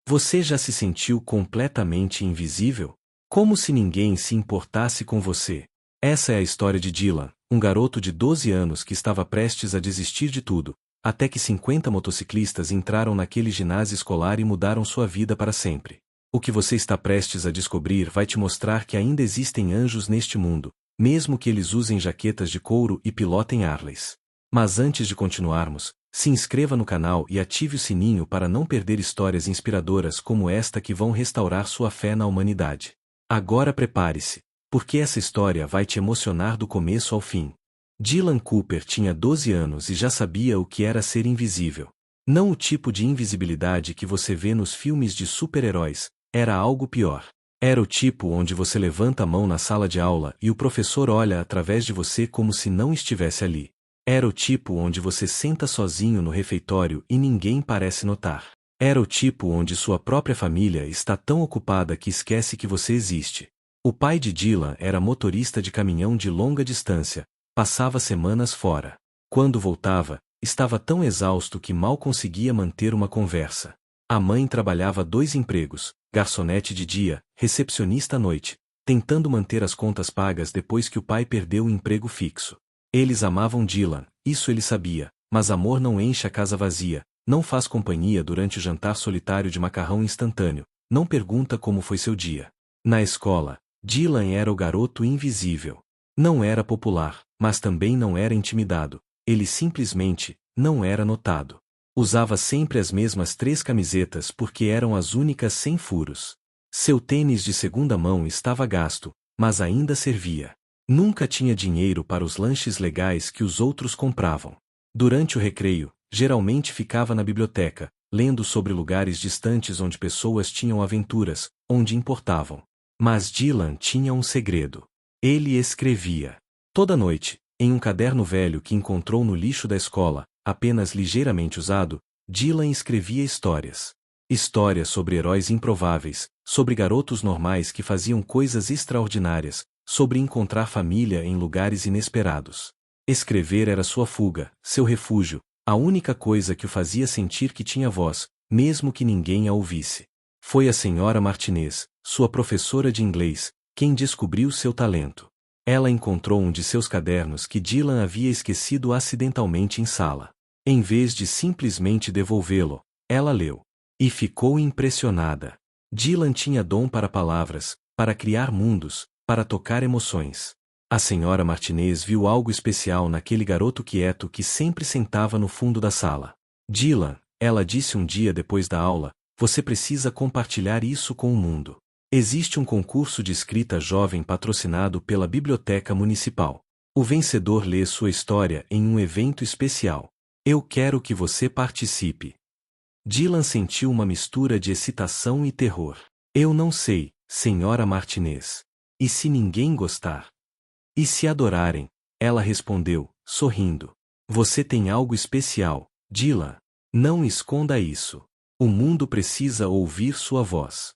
Você já se sentiu completamente invisível? Como se ninguém se importasse com você. Essa é a história de Dylan, um garoto de 12 anos que estava prestes a desistir de tudo, até que 50 motociclistas entraram naquele ginásio escolar e mudaram sua vida para sempre. O que você está prestes a descobrir vai te mostrar que ainda existem anjos neste mundo, mesmo que eles usem jaquetas de couro e pilotem Harleys. Mas antes de continuarmos, se inscreva no canal e ative o sininho para não perder histórias inspiradoras como esta que vão restaurar sua fé na humanidade. Agora prepare-se, porque essa história vai te emocionar do começo ao fim. Dylan Cooper tinha 12 anos e já sabia o que era ser invisível. Não o tipo de invisibilidade que você vê nos filmes de super-heróis, era algo pior. Era o tipo onde você levanta a mão na sala de aula e o professor olha através de você como se não estivesse ali. Era o tipo onde você senta sozinho no refeitório e ninguém parece notar. Era o tipo onde sua própria família está tão ocupada que esquece que você existe. O pai de Dylan era motorista de caminhão de longa distância, passava semanas fora. Quando voltava, estava tão exausto que mal conseguia manter uma conversa. A mãe trabalhava 2 empregos, garçonete de dia, recepcionista à noite, tentando manter as contas pagas depois que o pai perdeu o emprego fixo. Eles amavam Dylan, isso ele sabia, mas amor não enche a casa vazia, não faz companhia durante o jantar solitário de macarrão instantâneo, não pergunta como foi seu dia. Na escola, Dylan era o garoto invisível. Não era popular, mas também não era intimidado, ele simplesmente não era notado. Usava sempre as mesmas 3 camisetas porque eram as únicas sem furos. Seu tênis de segunda mão estava gasto, mas ainda servia. Nunca tinha dinheiro para os lanches legais que os outros compravam. Durante o recreio, geralmente ficava na biblioteca, lendo sobre lugares distantes onde pessoas tinham aventuras, onde importavam. Mas Dylan tinha um segredo. Ele escrevia. Toda noite, em um caderno velho que encontrou no lixo da escola, apenas ligeiramente usado, Dylan escrevia histórias. Histórias sobre heróis improváveis, sobre garotos normais que faziam coisas extraordinárias, sobre encontrar família em lugares inesperados. Escrever era sua fuga, seu refúgio, a única coisa que o fazia sentir que tinha voz, mesmo que ninguém a ouvisse. Foi a senhora Martinez, sua professora de inglês, quem descobriu seu talento. Ela encontrou um de seus cadernos que Dylan havia esquecido acidentalmente em sala. Em vez de simplesmente devolvê-lo, ela leu. E ficou impressionada. Dylan tinha dom para palavras, para criar mundos, para tocar emoções. A senhora Martinez viu algo especial naquele garoto quieto que sempre sentava no fundo da sala. Dylan, ela disse um dia depois da aula, você precisa compartilhar isso com o mundo. Existe um concurso de escrita jovem patrocinado pela Biblioteca Municipal. O vencedor lê sua história em um evento especial. Eu quero que você participe. Dylan sentiu uma mistura de excitação e terror. Eu não sei, senhora Martinez. E se ninguém gostar? E se adorarem? Ela respondeu, sorrindo. Você tem algo especial, Dylan. Não esconda isso. O mundo precisa ouvir sua voz.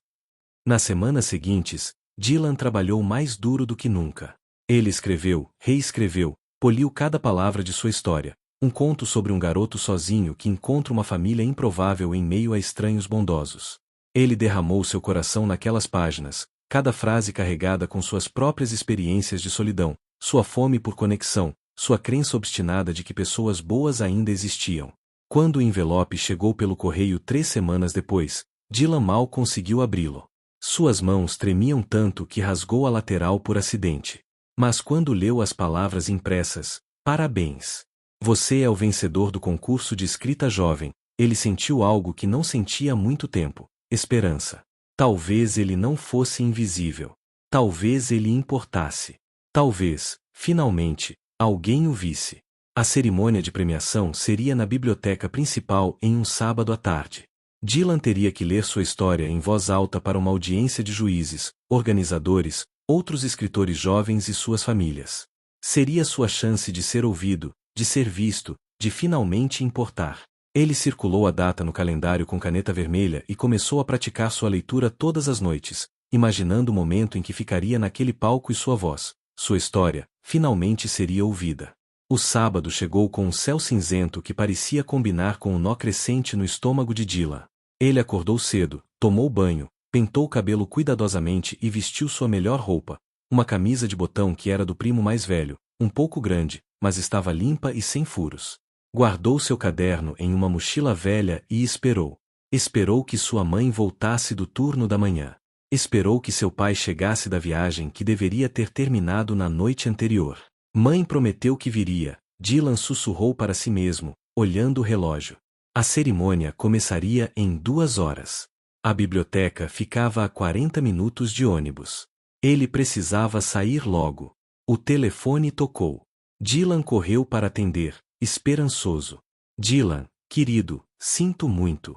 Nas semanas seguintes, Dylan trabalhou mais duro do que nunca. Ele escreveu, reescreveu, poliu cada palavra de sua história. Um conto sobre um garoto sozinho que encontra uma família improvável em meio a estranhos bondosos. Ele derramou seu coração naquelas páginas, cada frase carregada com suas próprias experiências de solidão, sua fome por conexão, sua crença obstinada de que pessoas boas ainda existiam. Quando o envelope chegou pelo correio 3 semanas depois, Dylan mal conseguiu abri-lo. Suas mãos tremiam tanto que rasgou a lateral por acidente. Mas quando leu as palavras impressas, parabéns! Você é o vencedor do concurso de escrita jovem, ele sentiu algo que não sentia há muito tempo, esperança. Talvez ele não fosse invisível. Talvez ele importasse. Talvez, finalmente, alguém o visse. A cerimônia de premiação seria na biblioteca principal em um sábado à tarde. Dylan teria que ler sua história em voz alta para uma audiência de juízes, organizadores, outros escritores jovens e suas famílias. Seria sua chance de ser ouvido, de ser visto, de finalmente importar. Ele circulou a data no calendário com caneta vermelha e começou a praticar sua leitura todas as noites, imaginando o momento em que ficaria naquele palco e sua voz, sua história, finalmente seria ouvida. O sábado chegou com um céu cinzento que parecia combinar com um nó crescente no estômago de Dylan. Ele acordou cedo, Tomou banho, pentou o cabelo cuidadosamente e vestiu sua melhor roupa, uma camisa de botão que era do primo mais velho, um pouco grande, mas estava limpa e sem furos. Guardou seu caderno em uma mochila velha e esperou. Esperou que sua mãe voltasse do turno da manhã. Esperou que seu pai chegasse da viagem que deveria ter terminado na noite anterior. Mãe prometeu que viria, Dylan sussurrou para si mesmo, olhando o relógio. A cerimônia começaria em 2 horas. A biblioteca ficava a 40 minutos de ônibus. Ele precisava sair logo. O telefone tocou. Dylan correu para atender, esperançoso. Dylan, querido, sinto muito.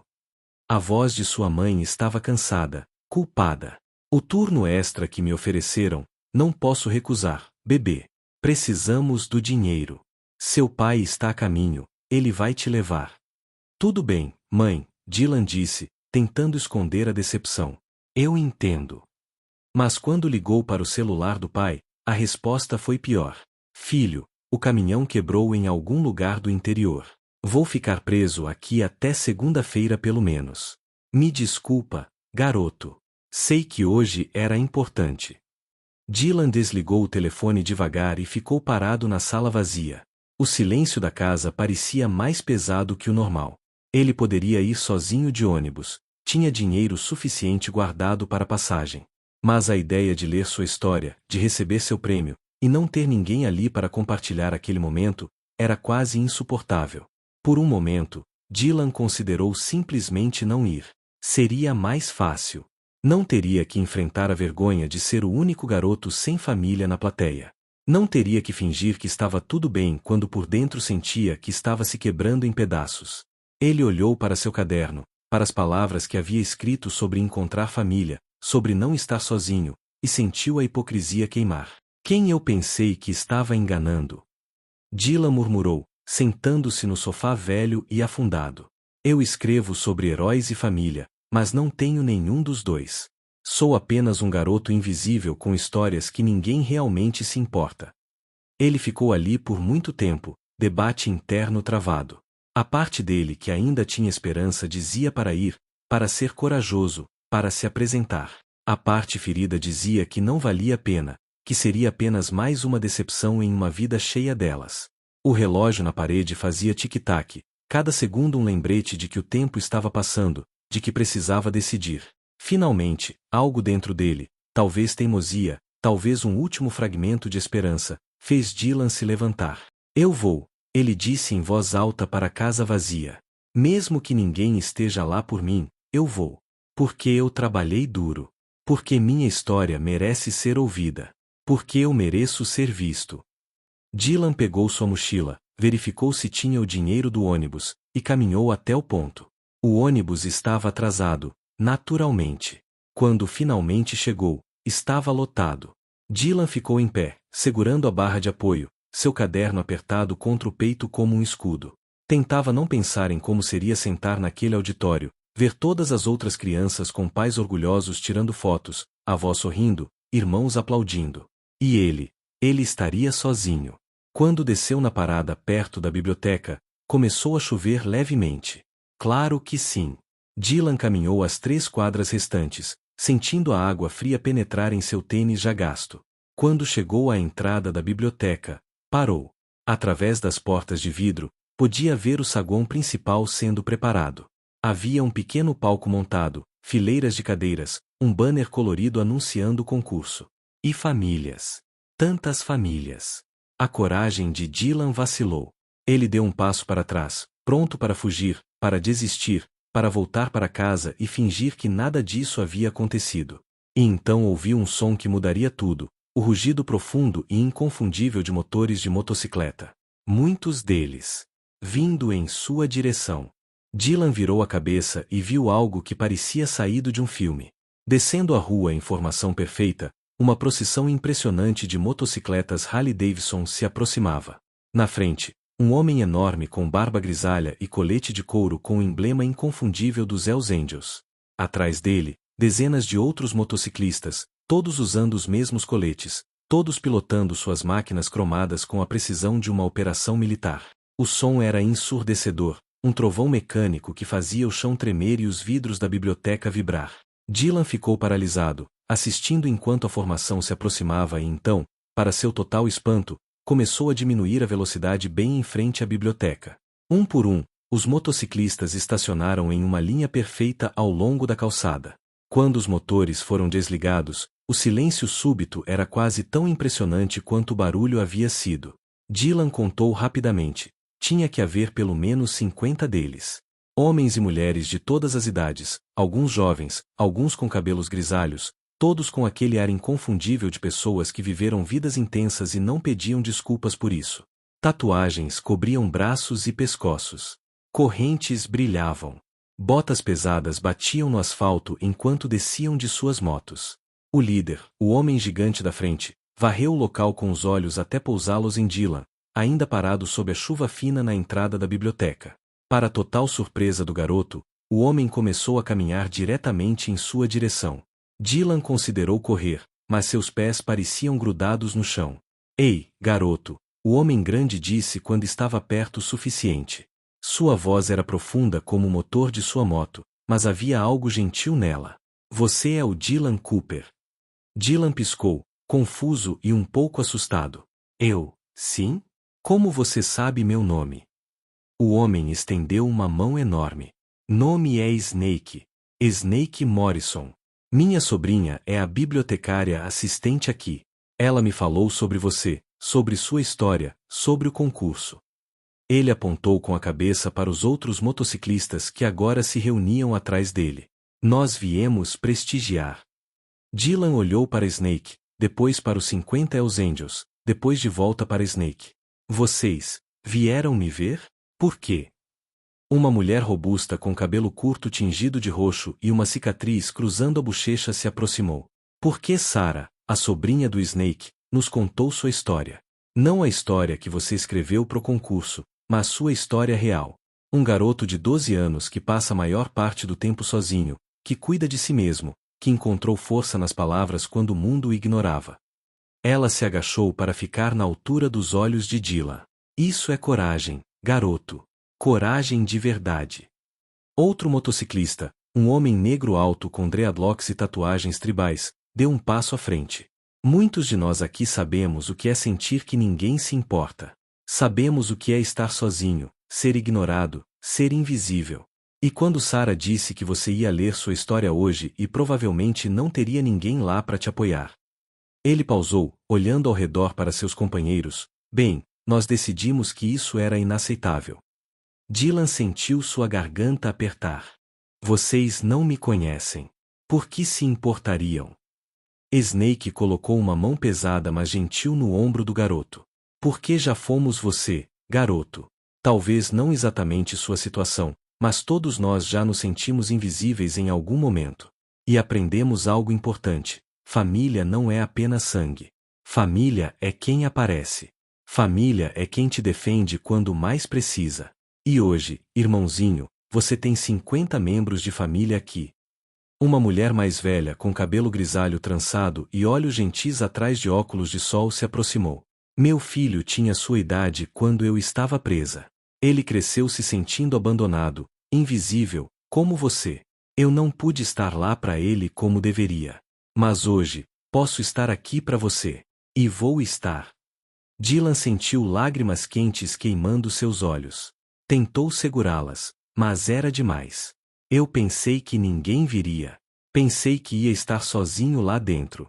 A voz de sua mãe estava cansada, culpada. O turno extra que me ofereceram, não posso recusar, bebê. Precisamos do dinheiro. Seu pai está a caminho, ele vai te levar. Tudo bem, mãe, Dylan disse, tentando esconder a decepção. Eu entendo. Mas quando ligou para o celular do pai, a resposta foi pior. Filho, o caminhão quebrou em algum lugar do interior. Vou ficar preso aqui até segunda-feira pelo menos. Me desculpa, garoto. Sei que hoje era importante. Dylan desligou o telefone devagar e ficou parado na sala vazia. O silêncio da casa parecia mais pesado que o normal. Ele poderia ir sozinho de ônibus, tinha dinheiro suficiente guardado para a passagem. Mas a ideia de ler sua história, de receber seu prêmio, e não ter ninguém ali para compartilhar aquele momento, era quase insuportável. Por um momento, Dylan considerou simplesmente não ir. Seria mais fácil. Não teria que enfrentar a vergonha de ser o único garoto sem família na plateia. Não teria que fingir que estava tudo bem quando por dentro sentia que estava se quebrando em pedaços. Ele olhou para seu caderno, para as palavras que havia escrito sobre encontrar família, sobre não estar sozinho, e sentiu a hipocrisia queimar. Quem eu pensei que estava enganando? Dylan murmurou, sentando-se no sofá velho e afundado. Eu escrevo sobre heróis e família, mas não tenho nenhum dos dois. Sou apenas um garoto invisível com histórias que ninguém realmente se importa. Ele ficou ali por muito tempo, debate interno travado. A parte dele que ainda tinha esperança dizia para ir, para ser corajoso, para se apresentar. A parte ferida dizia que não valia a pena, que seria apenas mais uma decepção em uma vida cheia delas. O relógio na parede fazia tic-tac, cada segundo um lembrete de que o tempo estava passando, de que precisava decidir. Finalmente, algo dentro dele, talvez teimosia, talvez um último fragmento de esperança, fez Dylan se levantar. Eu vou, ele disse em voz alta para a casa vazia. Mesmo que ninguém esteja lá por mim, eu vou. Porque eu trabalhei duro. Porque minha história merece ser ouvida. Porque eu mereço ser visto. Dylan pegou sua mochila, verificou se tinha o dinheiro do ônibus, e caminhou até o ponto. O ônibus estava atrasado, naturalmente. Quando finalmente chegou, estava lotado. Dylan ficou em pé, segurando a barra de apoio, seu caderno apertado contra o peito como um escudo. Tentava não pensar em como seria sentar naquele auditório, ver todas as outras crianças com pais orgulhosos tirando fotos, avós sorrindo, irmãos aplaudindo. E ele estaria sozinho. Quando desceu na parada perto da biblioteca, começou a chover levemente. Claro que sim. Dylan caminhou as 3 quadras restantes, sentindo a água fria penetrar em seu tênis já gasto. Quando chegou à entrada da biblioteca, parou. Através das portas de vidro, podia ver o saguão principal sendo preparado. Havia um pequeno palco montado, fileiras de cadeiras, um banner colorido anunciando o concurso. E famílias. Tantas famílias. A coragem de Dylan vacilou. Ele deu um passo para trás, pronto para fugir, para desistir, para voltar para casa e fingir que nada disso havia acontecido. E então ouviu um som que mudaria tudo, o rugido profundo e inconfundível de motores de motocicleta. Muitos deles. Vindo em sua direção. Dylan virou a cabeça e viu algo que parecia saído de um filme. Descendo a rua em formação perfeita, uma procissão impressionante de motocicletas Harley-Davidson se aproximava. Na frente, um homem enorme com barba grisalha e colete de couro com o emblema inconfundível dos Hells Angels. Atrás dele, dezenas de outros motociclistas, todos usando os mesmos coletes, todos pilotando suas máquinas cromadas com a precisão de uma operação militar. O som era ensurdecedor, um trovão mecânico que fazia o chão tremer e os vidros da biblioteca vibrar. Dylan ficou paralisado, assistindo enquanto a formação se aproximava e então, para seu total espanto, começou a diminuir a velocidade bem em frente à biblioteca. Um por um, os motociclistas estacionaram em uma linha perfeita ao longo da calçada. Quando os motores foram desligados, o silêncio súbito era quase tão impressionante quanto o barulho havia sido. Dylan contou rapidamente. Tinha que haver pelo menos 50 deles. Homens e mulheres de todas as idades, alguns jovens, alguns com cabelos grisalhos, todos com aquele ar inconfundível de pessoas que viveram vidas intensas e não pediam desculpas por isso. Tatuagens cobriam braços e pescoços. Correntes brilhavam. Botas pesadas batiam no asfalto enquanto desciam de suas motos. O líder, o homem gigante da frente, varreu o local com os olhos até pousá-los em Dylan, ainda parado sob a chuva fina na entrada da biblioteca. Para a total surpresa do garoto, o homem começou a caminhar diretamente em sua direção. Dylan considerou correr, mas seus pés pareciam grudados no chão. Ei, garoto, o homem grande disse quando estava perto o suficiente. Sua voz era profunda como o motor de sua moto, mas havia algo gentil nela. Você é o Dylan Cooper. Dylan piscou, confuso e um pouco assustado. Eu, sim? Como você sabe meu nome? O homem estendeu uma mão enorme. Nome é Snake. Snake Morrison. Minha sobrinha é a bibliotecária assistente aqui. Ela me falou sobre você, sobre sua história, sobre o concurso. Ele apontou com a cabeça para os outros motociclistas que agora se reuniam atrás dele. Nós viemos prestigiar. Dylan olhou para Snake, depois para os 50 Hells Angels, depois de volta para Snake. Vocês vieram me ver? Por quê? Uma mulher robusta com cabelo curto tingido de roxo e uma cicatriz cruzando a bochecha se aproximou. Por que Sarah, a sobrinha do Snake, nos contou sua história? Não a história que você escreveu pro concurso, mas sua história real. Um garoto de 12 anos que passa a maior parte do tempo sozinho, que cuida de si mesmo, que encontrou força nas palavras quando o mundo o ignorava. Ela se agachou para ficar na altura dos olhos de Dylan. Isso é coragem, garoto. Coragem de verdade. Outro motociclista, um homem negro alto com dreadlocks e tatuagens tribais, deu um passo à frente. Muitos de nós aqui sabemos o que é sentir que ninguém se importa. Sabemos o que é estar sozinho, ser ignorado, ser invisível. E quando Sarah disse que você ia ler sua história hoje e provavelmente não teria ninguém lá para te apoiar. Ele pausou, olhando ao redor para seus companheiros. Bem, nós decidimos que isso era inaceitável. Dylan sentiu sua garganta apertar. Vocês não me conhecem. Por que se importariam? Snake colocou uma mão pesada mas gentil no ombro do garoto. Porque já fomos você, garoto. Talvez não exatamente sua situação, mas todos nós já nos sentimos invisíveis em algum momento. E aprendemos algo importante. Família não é apenas sangue. Família é quem aparece. Família é quem te defende quando mais precisa. E hoje, irmãozinho, você tem 50 membros de família aqui. Uma mulher mais velha com cabelo grisalho trançado e olhos gentis atrás de óculos de sol se aproximou. Meu filho tinha sua idade quando eu estava presa. Ele cresceu se sentindo abandonado, invisível, como você. Eu não pude estar lá para ele como deveria. Mas hoje, posso estar aqui para você. E vou estar. Dylan sentiu lágrimas quentes queimando seus olhos. Tentou segurá-las, mas era demais. Eu pensei que ninguém viria. Pensei que ia estar sozinho lá dentro.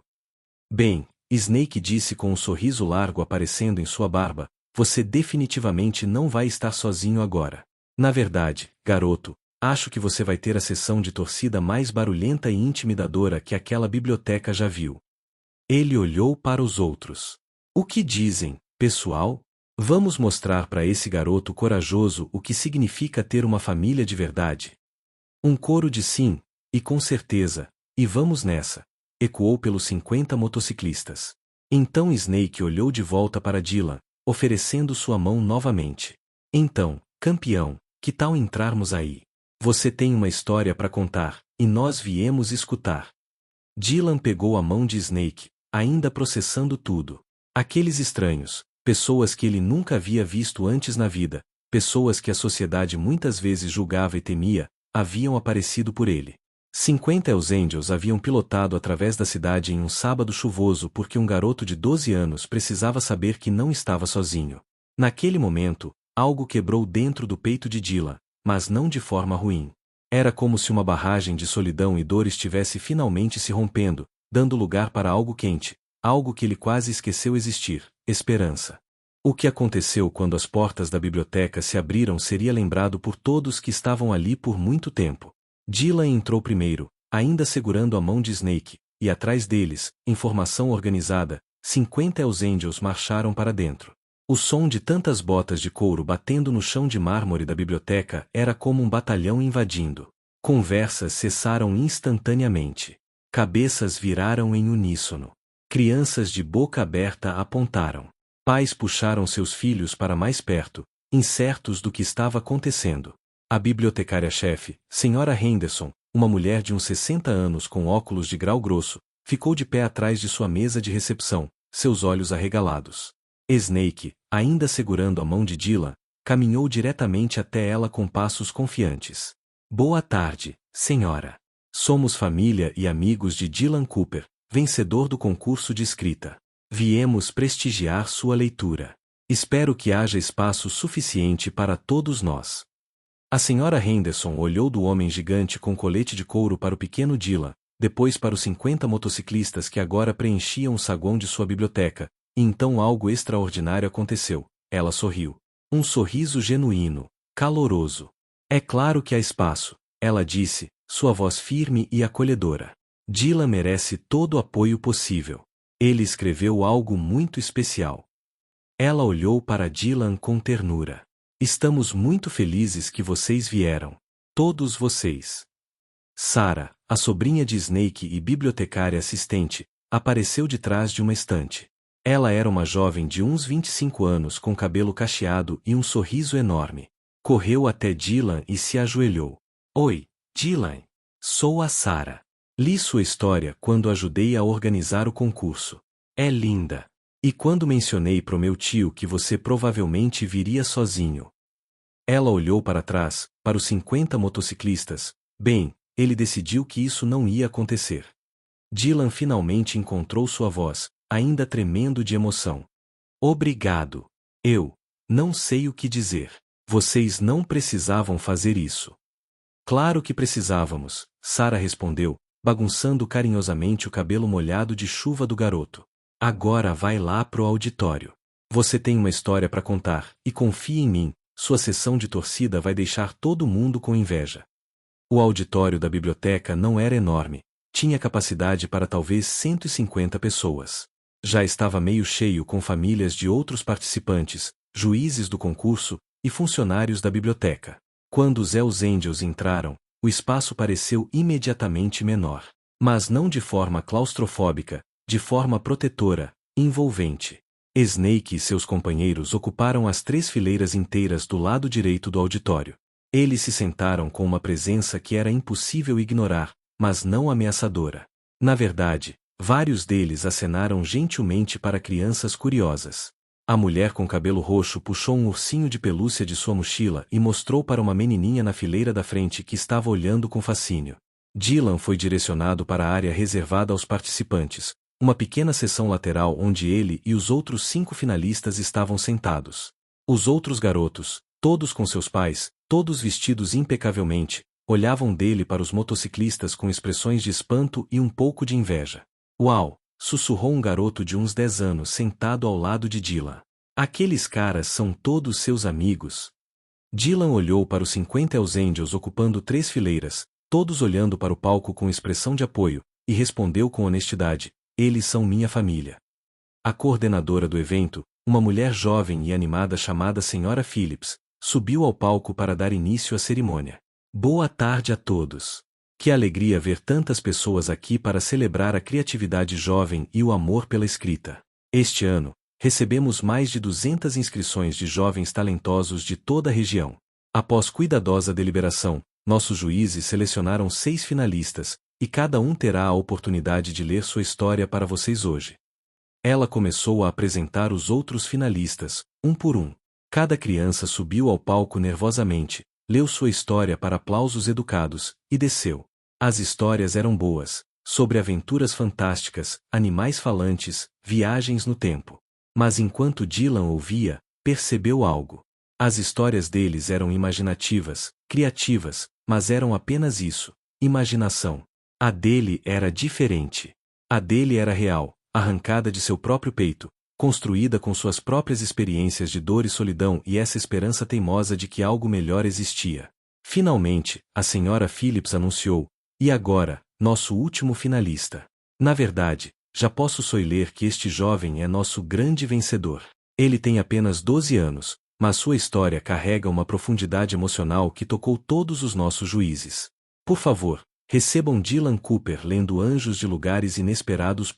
Bem, Snake disse com um sorriso largo aparecendo em sua barba, você definitivamente não vai estar sozinho agora. Na verdade, garoto, acho que você vai ter a sessão de torcida mais barulhenta e intimidadora que aquela biblioteca já viu. Ele olhou para os outros. O que dizem, pessoal? Vamos mostrar para esse garoto corajoso o que significa ter uma família de verdade. Um coro de sim, e com certeza, e vamos nessa, ecoou pelos 50 motociclistas. Então Snake olhou de volta para Dylan, oferecendo sua mão novamente. Então, campeão, que tal entrarmos aí? Você tem uma história para contar, e nós viemos escutar. Dylan pegou a mão de Snake, ainda processando tudo. Aqueles estranhos, pessoas que ele nunca havia visto antes na vida, pessoas que a sociedade muitas vezes julgava e temia, haviam aparecido por ele. 50 Hells Angels haviam pilotado através da cidade em um sábado chuvoso porque um garoto de 12 anos precisava saber que não estava sozinho. Naquele momento, algo quebrou dentro do peito de Dylan, mas não de forma ruim. Era como se uma barragem de solidão e dor estivesse finalmente se rompendo, dando lugar para algo quente, algo que ele quase esqueceu existir: esperança. O que aconteceu quando as portas da biblioteca se abriram seria lembrado por todos que estavam ali por muito tempo. Dylan entrou primeiro, ainda segurando a mão de Snake, e atrás deles, em formação organizada, 50 Hells Angels marcharam para dentro. O som de tantas botas de couro batendo no chão de mármore da biblioteca era como um batalhão invadindo. Conversas cessaram instantaneamente. Cabeças viraram em uníssono. Crianças de boca aberta apontaram. Pais puxaram seus filhos para mais perto, incertos do que estava acontecendo. A bibliotecária-chefe, Sra. Henderson, uma mulher de uns 60 anos com óculos de grau grosso, ficou de pé atrás de sua mesa de recepção, seus olhos arregalados. Snake, ainda segurando a mão de Dylan, caminhou diretamente até ela com passos confiantes. Boa tarde, senhora. Somos família e amigos de Dylan Cooper, vencedor do concurso de escrita. Viemos prestigiar sua leitura. Espero que haja espaço suficiente para todos nós. A senhora Henderson olhou do homem gigante com colete de couro para o pequeno Dylan, depois para os 50 motociclistas que agora preenchiam o saguão de sua biblioteca, e então algo extraordinário aconteceu. Ela sorriu. Um sorriso genuíno, caloroso. É claro que há espaço, ela disse, sua voz firme e acolhedora. Dylan merece todo o apoio possível. Ele escreveu algo muito especial. Ela olhou para Dylan com ternura. Estamos muito felizes que vocês vieram. Todos vocês. Sarah, a sobrinha de Snake e bibliotecária assistente, apareceu de trás de uma estante. Ela era uma jovem de uns 25 anos com cabelo cacheado e um sorriso enorme. Correu até Dylan e se ajoelhou. Oi, Dylan. Sou a Sarah. Li sua história quando ajudei a organizar o concurso. É linda. E quando mencionei pro meu tio que você provavelmente viria sozinho. Ela olhou para trás, para os 50 motociclistas. Bem, ele decidiu que isso não ia acontecer. Dylan finalmente encontrou sua voz, ainda tremendo de emoção. Obrigado. Eu não sei o que dizer. Vocês não precisavam fazer isso. Claro que precisávamos, Sarah respondeu, bagunçando carinhosamente o cabelo molhado de chuva do garoto. Agora vai lá pro auditório. Você tem uma história para contar, e confie em mim, sua sessão de torcida vai deixar todo mundo com inveja. O auditório da biblioteca não era enorme, tinha capacidade para talvez 150 pessoas. Já estava meio cheio com famílias de outros participantes, juízes do concurso e funcionários da biblioteca. Quando os Hells Angels entraram, o espaço pareceu imediatamente menor. Mas não de forma claustrofóbica, de forma protetora, envolvente. Snake e seus companheiros ocuparam as 3 fileiras inteiras do lado direito do auditório. Eles se sentaram com uma presença que era impossível ignorar, mas não ameaçadora. Na verdade, vários deles acenaram gentilmente para crianças curiosas. A mulher com cabelo roxo puxou um ursinho de pelúcia de sua mochila e mostrou para uma menininha na fileira da frente que estava olhando com fascínio. Dylan foi direcionado para a área reservada aos participantes, uma pequena seção lateral onde ele e os outros 5 finalistas estavam sentados. Os outros garotos, todos com seus pais, todos vestidos impecavelmente, olhavam dele para os motociclistas com expressões de espanto e um pouco de inveja. Uau! Sussurrou um garoto de uns 10 anos sentado ao lado de Dylan. Aqueles caras são todos seus amigos. Dylan olhou para os 50 Hells Angels ocupando 3 fileiras, todos olhando para o palco com expressão de apoio, e respondeu com honestidade: eles são minha família. A coordenadora do evento, uma mulher jovem e animada chamada Sra. Phillips, subiu ao palco para dar início à cerimônia. Boa tarde a todos. Que alegria ver tantas pessoas aqui para celebrar a criatividade jovem e o amor pela escrita. Este ano, recebemos mais de 200 inscrições de jovens talentosos de toda a região. Após cuidadosa deliberação, nossos juízes selecionaram 6 finalistas, e cada um terá a oportunidade de ler sua história para vocês hoje. Ela começou a apresentar os outros finalistas, um por um. Cada criança subiu ao palco nervosamente, leu sua história para aplausos educados, e desceu. As histórias eram boas, sobre aventuras fantásticas, animais falantes, viagens no tempo. Mas enquanto Dylan ouvia, percebeu algo. As histórias deles eram imaginativas, criativas, mas eram apenas isso, imaginação. A dele era diferente. A dele era real, arrancada de seu próprio peito, construída com suas próprias experiências de dor e solidão e essa esperança teimosa de que algo melhor existia. Finalmente, a senhora Phillips anunciou, e agora, nosso último finalista. Na verdade, já posso soler que este jovem é nosso grande vencedor. Ele tem apenas 12 anos, mas sua história carrega uma profundidade emocional que tocou todos os nossos juízes. Por favor, recebam Dylan Cooper lendo Anjos de Lugares Inesperados.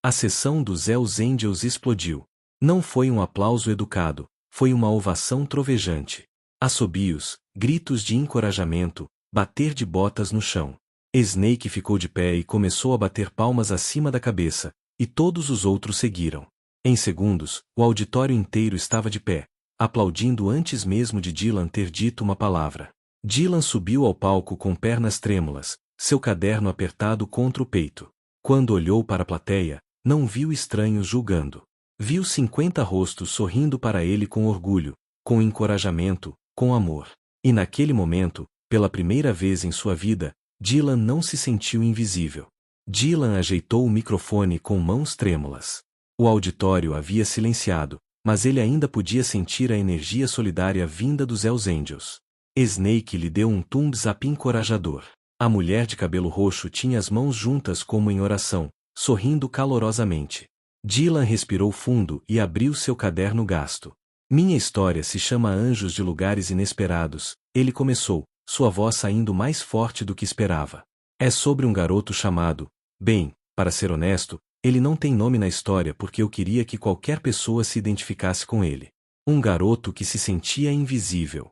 A sessão dos Hells Angels explodiu. Não foi um aplauso educado, foi uma ovação trovejante. Assobios, gritos de encorajamento, bater de botas no chão. Snake ficou de pé e começou a bater palmas acima da cabeça, e todos os outros seguiram. Em segundos, o auditório inteiro estava de pé, aplaudindo antes mesmo de Dylan ter dito uma palavra. Dylan subiu ao palco com pernas trêmulas, seu caderno apertado contra o peito. Quando olhou para a plateia, não viu estranhos julgando. Viu 50 rostos sorrindo para ele com orgulho, com encorajamento, com amor. E naquele momento, pela primeira vez em sua vida, Dylan não se sentiu invisível. Dylan ajeitou o microfone com mãos trêmulas. O auditório havia silenciado, mas ele ainda podia sentir a energia solidária vinda dos Hells Angels. Snake lhe deu um thumbs up encorajador. A mulher de cabelo roxo tinha as mãos juntas como em oração, sorrindo calorosamente. Dylan respirou fundo e abriu seu caderno gasto. Minha história se chama Anjos de Lugares Inesperados, ele começou, sua voz saindo mais forte do que esperava. É sobre um garoto chamado... Bem, para ser honesto, ele não tem nome na história porque eu queria que qualquer pessoa se identificasse com ele. Um garoto que se sentia invisível.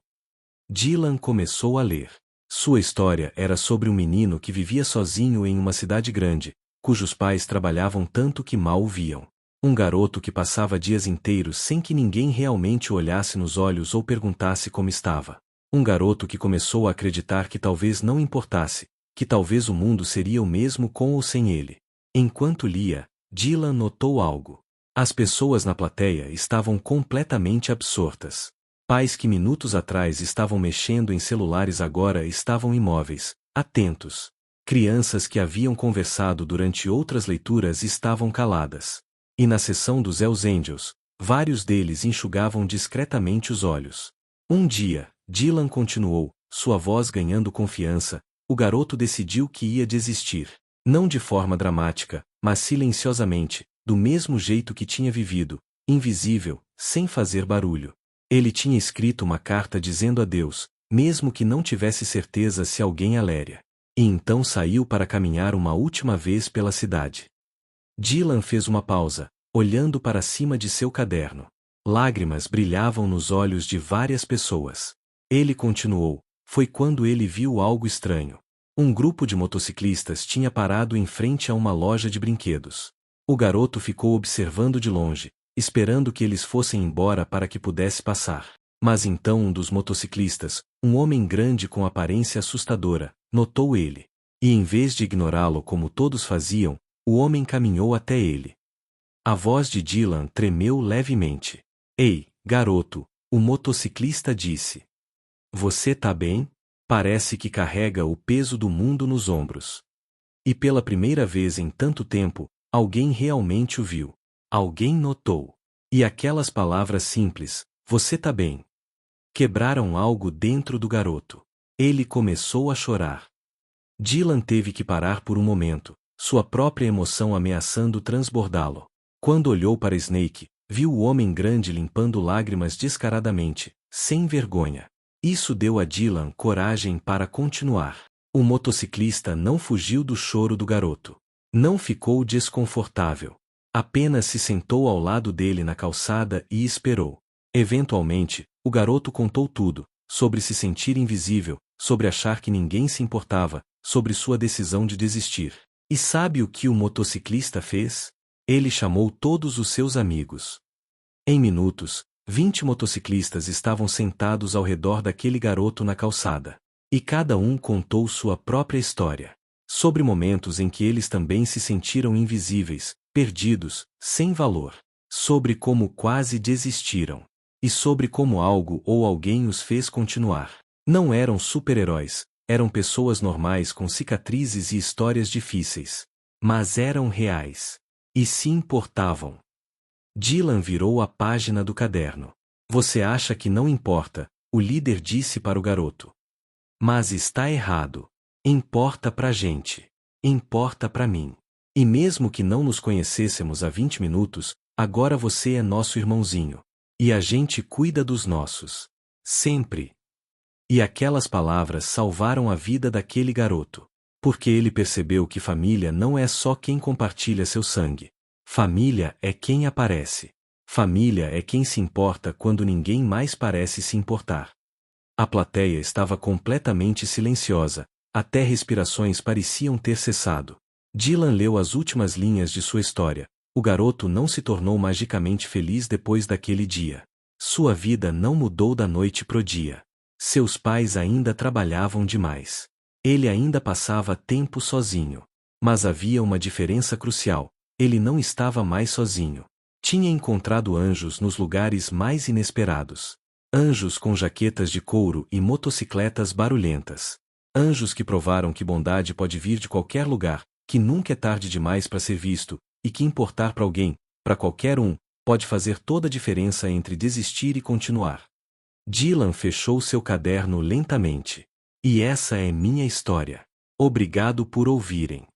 Dylan começou a ler. Sua história era sobre um menino que vivia sozinho em uma cidade grande, cujos pais trabalhavam tanto que mal o viam. Um garoto que passava dias inteiros sem que ninguém realmente o olhasse nos olhos ou perguntasse como estava. Um garoto que começou a acreditar que talvez não importasse, que talvez o mundo seria o mesmo com ou sem ele. Enquanto lia, Dylan notou algo. As pessoas na plateia estavam completamente absortas. Pais que minutos atrás estavam mexendo em celulares agora estavam imóveis, atentos. Crianças que haviam conversado durante outras leituras estavam caladas. E na sessão dos Hells Angels, vários deles enxugavam discretamente os olhos. Um dia, Dylan continuou, sua voz ganhando confiança, o garoto decidiu que ia desistir. Não de forma dramática, mas silenciosamente, do mesmo jeito que tinha vivido, invisível, sem fazer barulho. Ele tinha escrito uma carta dizendo adeus, mesmo que não tivesse certeza se alguém a leria. E então saiu para caminhar uma última vez pela cidade. Dylan fez uma pausa, olhando para cima de seu caderno. Lágrimas brilhavam nos olhos de várias pessoas. Ele continuou, foi quando ele viu algo estranho. Um grupo de motociclistas tinha parado em frente a uma loja de brinquedos. O garoto ficou observando de longe, esperando que eles fossem embora para que pudesse passar. Mas então um dos motociclistas, um homem grande com aparência assustadora, notou ele. E em vez de ignorá-lo como todos faziam, o homem caminhou até ele. A voz de Dylan tremeu levemente. Ei, garoto, o motociclista disse. Você tá bem? Parece que carrega o peso do mundo nos ombros. E pela primeira vez em tanto tempo, alguém realmente o viu. Alguém notou. E aquelas palavras simples, você tá bem, quebraram algo dentro do garoto. Ele começou a chorar. Dylan teve que parar por um momento, sua própria emoção ameaçando transbordá-lo. Quando olhou para Snake, viu o homem grande limpando lágrimas descaradamente, sem vergonha. Isso deu a Dylan coragem para continuar. O motociclista não fugiu do choro do garoto. Não ficou desconfortável. Apenas se sentou ao lado dele na calçada e esperou. Eventualmente, o garoto contou tudo, sobre se sentir invisível, sobre achar que ninguém se importava, sobre sua decisão de desistir. E sabe o que o motociclista fez? Ele chamou todos os seus amigos. Em minutos, 20 motociclistas estavam sentados ao redor daquele garoto na calçada. E cada um contou sua própria história. Sobre momentos em que eles também se sentiram invisíveis, perdidos, sem valor. Sobre como quase desistiram. E sobre como algo ou alguém os fez continuar. Não eram super-heróis, eram pessoas normais com cicatrizes e histórias difíceis. Mas eram reais. E se importavam. Dylan virou a página do caderno. Você acha que não importa, o líder disse para o garoto. Mas está errado. Importa pra gente. Importa pra mim. E mesmo que não nos conhecêssemos há 20 minutos, agora você é nosso irmãozinho. E a gente cuida dos nossos. Sempre. E aquelas palavras salvaram a vida daquele garoto. Porque ele percebeu que família não é só quem compartilha seu sangue. Família é quem aparece. Família é quem se importa quando ninguém mais parece se importar. A plateia estava completamente silenciosa, até respirações pareciam ter cessado. Dylan leu as últimas linhas de sua história. O garoto não se tornou magicamente feliz depois daquele dia. Sua vida não mudou da noite pro dia. Seus pais ainda trabalhavam demais. Ele ainda passava tempo sozinho. Mas havia uma diferença crucial. Ele não estava mais sozinho. Tinha encontrado anjos nos lugares mais inesperados. Anjos com jaquetas de couro e motocicletas barulhentas. Anjos que provaram que bondade pode vir de qualquer lugar, que nunca é tarde demais para ser visto, e que importar para alguém, para qualquer um, pode fazer toda a diferença entre desistir e continuar. Dylan fechou seu caderno lentamente. E essa é minha história. Obrigado por ouvirem.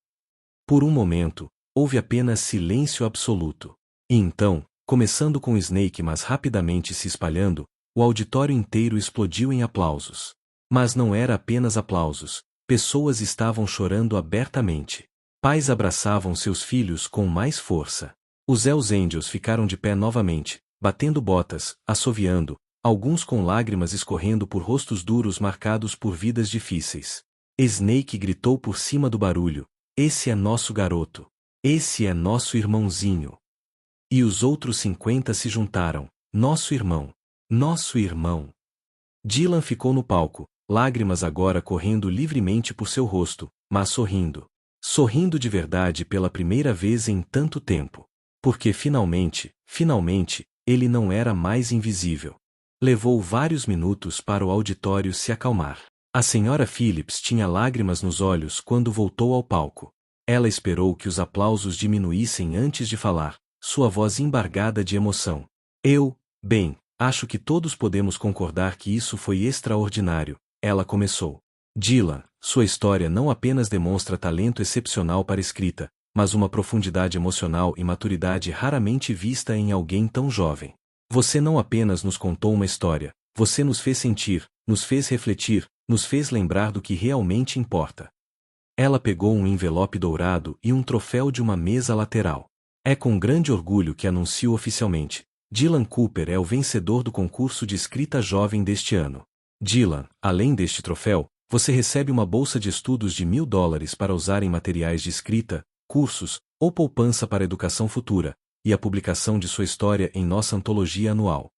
Por um momento, houve apenas silêncio absoluto. E então, começando com Snake mas rapidamente se espalhando, o auditório inteiro explodiu em aplausos. Mas não era apenas aplausos, pessoas estavam chorando abertamente. Pais abraçavam seus filhos com mais força. Os Hells Angels ficaram de pé novamente, batendo botas, assoviando, alguns com lágrimas escorrendo por rostos duros marcados por vidas difíceis. Snake gritou por cima do barulho, esse é nosso garoto. Esse é nosso irmãozinho. E os outros 50 se juntaram, nosso irmão. Nosso irmão. Dylan ficou no palco, lágrimas agora correndo livremente por seu rosto, mas sorrindo. Sorrindo de verdade pela primeira vez em tanto tempo. Porque finalmente, ele não era mais invisível. Levou vários minutos para o auditório se acalmar. A senhora Phillips tinha lágrimas nos olhos quando voltou ao palco. Ela esperou que os aplausos diminuíssem antes de falar, sua voz embargada de emoção. Bem, acho que todos podemos concordar que isso foi extraordinário, ela começou. Dylan, sua história não apenas demonstra talento excepcional para escrita, mas uma profundidade emocional e maturidade raramente vista em alguém tão jovem. Você não apenas nos contou uma história, você nos fez sentir, nos fez refletir, nos fez lembrar do que realmente importa. Ela pegou um envelope dourado e um troféu de uma mesa lateral. É com grande orgulho que anuncio oficialmente. Dylan Cooper é o vencedor do concurso de escrita jovem deste ano. Dylan, além deste troféu, você recebe uma bolsa de estudos de $1.000 para usar em materiais de escrita, cursos, ou poupança para educação futura, e a publicação de sua história em nossa antologia anual.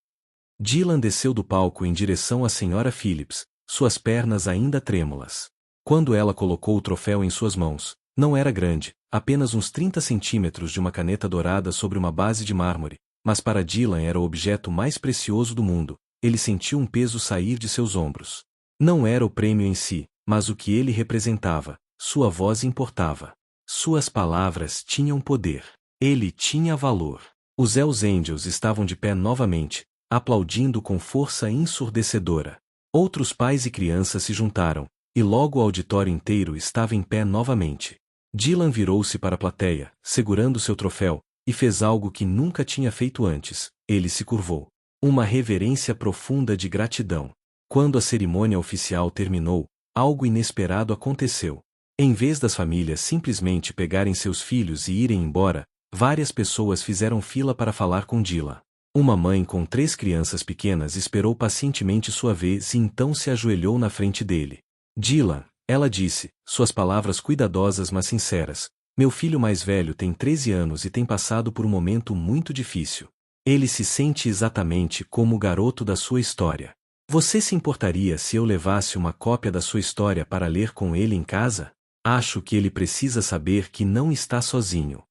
Dylan desceu do palco em direção à senhora Phillips, suas pernas ainda trêmulas. Quando ela colocou o troféu em suas mãos, não era grande, apenas uns 30 centímetros de uma caneta dourada sobre uma base de mármore, mas para Dylan era o objeto mais precioso do mundo. Ele sentiu um peso sair de seus ombros. Não era o prêmio em si, mas o que ele representava. Sua voz importava. Suas palavras tinham poder. Ele tinha valor. Os Hells Angels estavam de pé novamente, aplaudindo com força ensurdecedora. Outros pais e crianças se juntaram, e logo o auditório inteiro estava em pé novamente. Dylan virou-se para a plateia, segurando seu troféu, e fez algo que nunca tinha feito antes. Ele se curvou. Uma reverência profunda de gratidão. Quando a cerimônia oficial terminou, algo inesperado aconteceu. Em vez das famílias simplesmente pegarem seus filhos e irem embora, várias pessoas fizeram fila para falar com Dylan. Uma mãe com 3 crianças pequenas esperou pacientemente sua vez e então se ajoelhou na frente dele. Dylan, ela disse, suas palavras cuidadosas mas sinceras, meu filho mais velho tem 13 anos e tem passado por um momento muito difícil. Ele se sente exatamente como o garoto da sua história. Você se importaria se eu levasse uma cópia da sua história para ler com ele em casa? Acho que ele precisa saber que não está sozinho.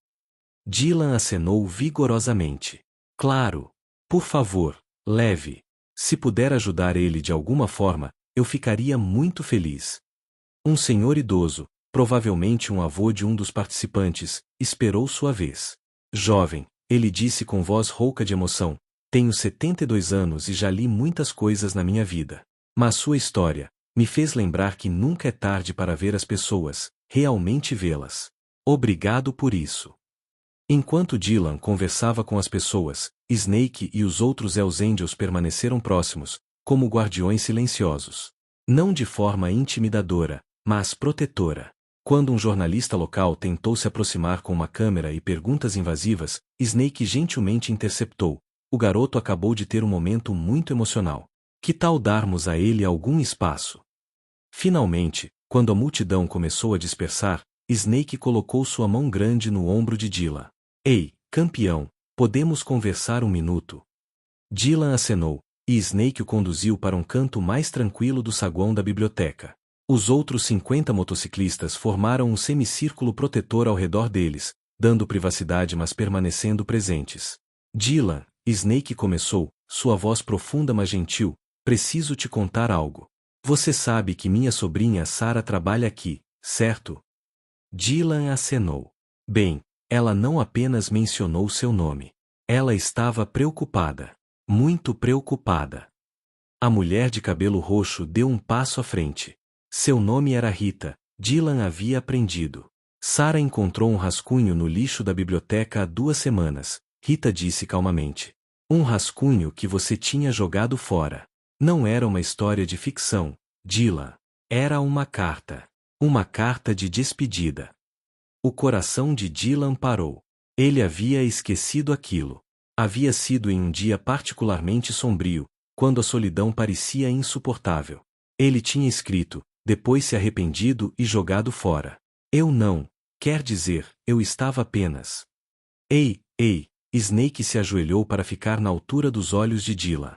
Dylan acenou vigorosamente. Claro. Por favor, leve. Se puder ajudar ele de alguma forma, eu ficaria muito feliz. Um senhor idoso, provavelmente um avô de um dos participantes, esperou sua vez. Jovem, ele disse com voz rouca de emoção, tenho 72 anos e já li muitas coisas na minha vida. Mas sua história me fez lembrar que nunca é tarde para ver as pessoas, realmente vê-las. Obrigado por isso. Enquanto Dylan conversava com as pessoas, Snake e os outros Hells Angels permaneceram próximos, como guardiões silenciosos. Não de forma intimidadora, mas protetora. Quando um jornalista local tentou se aproximar com uma câmera e perguntas invasivas, Snake gentilmente interceptou. O garoto acabou de ter um momento muito emocional. Que tal darmos a ele algum espaço? Finalmente, quando a multidão começou a dispersar, Snake colocou sua mão grande no ombro de Dylan. Ei, campeão, podemos conversar um minuto? Dylan acenou, e Snake o conduziu para um canto mais tranquilo do saguão da biblioteca. Os outros 50 motociclistas formaram um semicírculo protetor ao redor deles, dando privacidade mas permanecendo presentes. Dylan, Snake começou, sua voz profunda mas gentil, preciso te contar algo. Você sabe que minha sobrinha Sarah trabalha aqui, certo? Dylan acenou. Bem, ela não apenas mencionou seu nome. Ela estava preocupada. Muito preocupada. A mulher de cabelo roxo deu um passo à frente. Seu nome era Rita, Dylan havia aprendido. Sarah encontrou um rascunho no lixo da biblioteca há 2 semanas, Rita disse calmamente. Um rascunho que você tinha jogado fora. Não era uma história de ficção, Dylan. Era uma carta. Uma carta de despedida. O coração de Dylan parou. Ele havia esquecido aquilo. Havia sido em um dia particularmente sombrio, quando a solidão parecia insuportável. Ele tinha escrito, depois se arrependido e jogado fora. Eu não, quer dizer, eu estava apenas. Ei, Snake se ajoelhou para ficar na altura dos olhos de Dylan.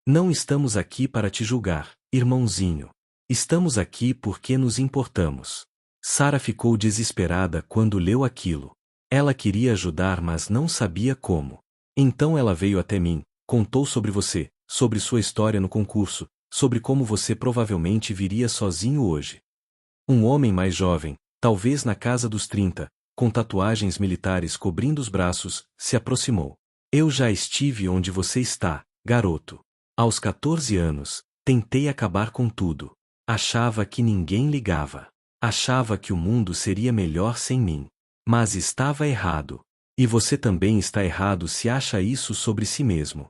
Não estamos aqui para te julgar, irmãozinho. Estamos aqui porque nos importamos. Sarah ficou desesperada quando leu aquilo. Ela queria ajudar mas não sabia como. Então ela veio até mim, contou sobre você, sobre sua história no concurso, sobre como você provavelmente viria sozinho hoje. Um homem mais jovem, talvez na casa dos 30, com tatuagens militares cobrindo os braços, se aproximou. Eu já estive onde você está, garoto. Aos 14 anos, tentei acabar com tudo. Achava que ninguém ligava. Achava que o mundo seria melhor sem mim. Mas estava errado. E você também está errado se acha isso sobre si mesmo.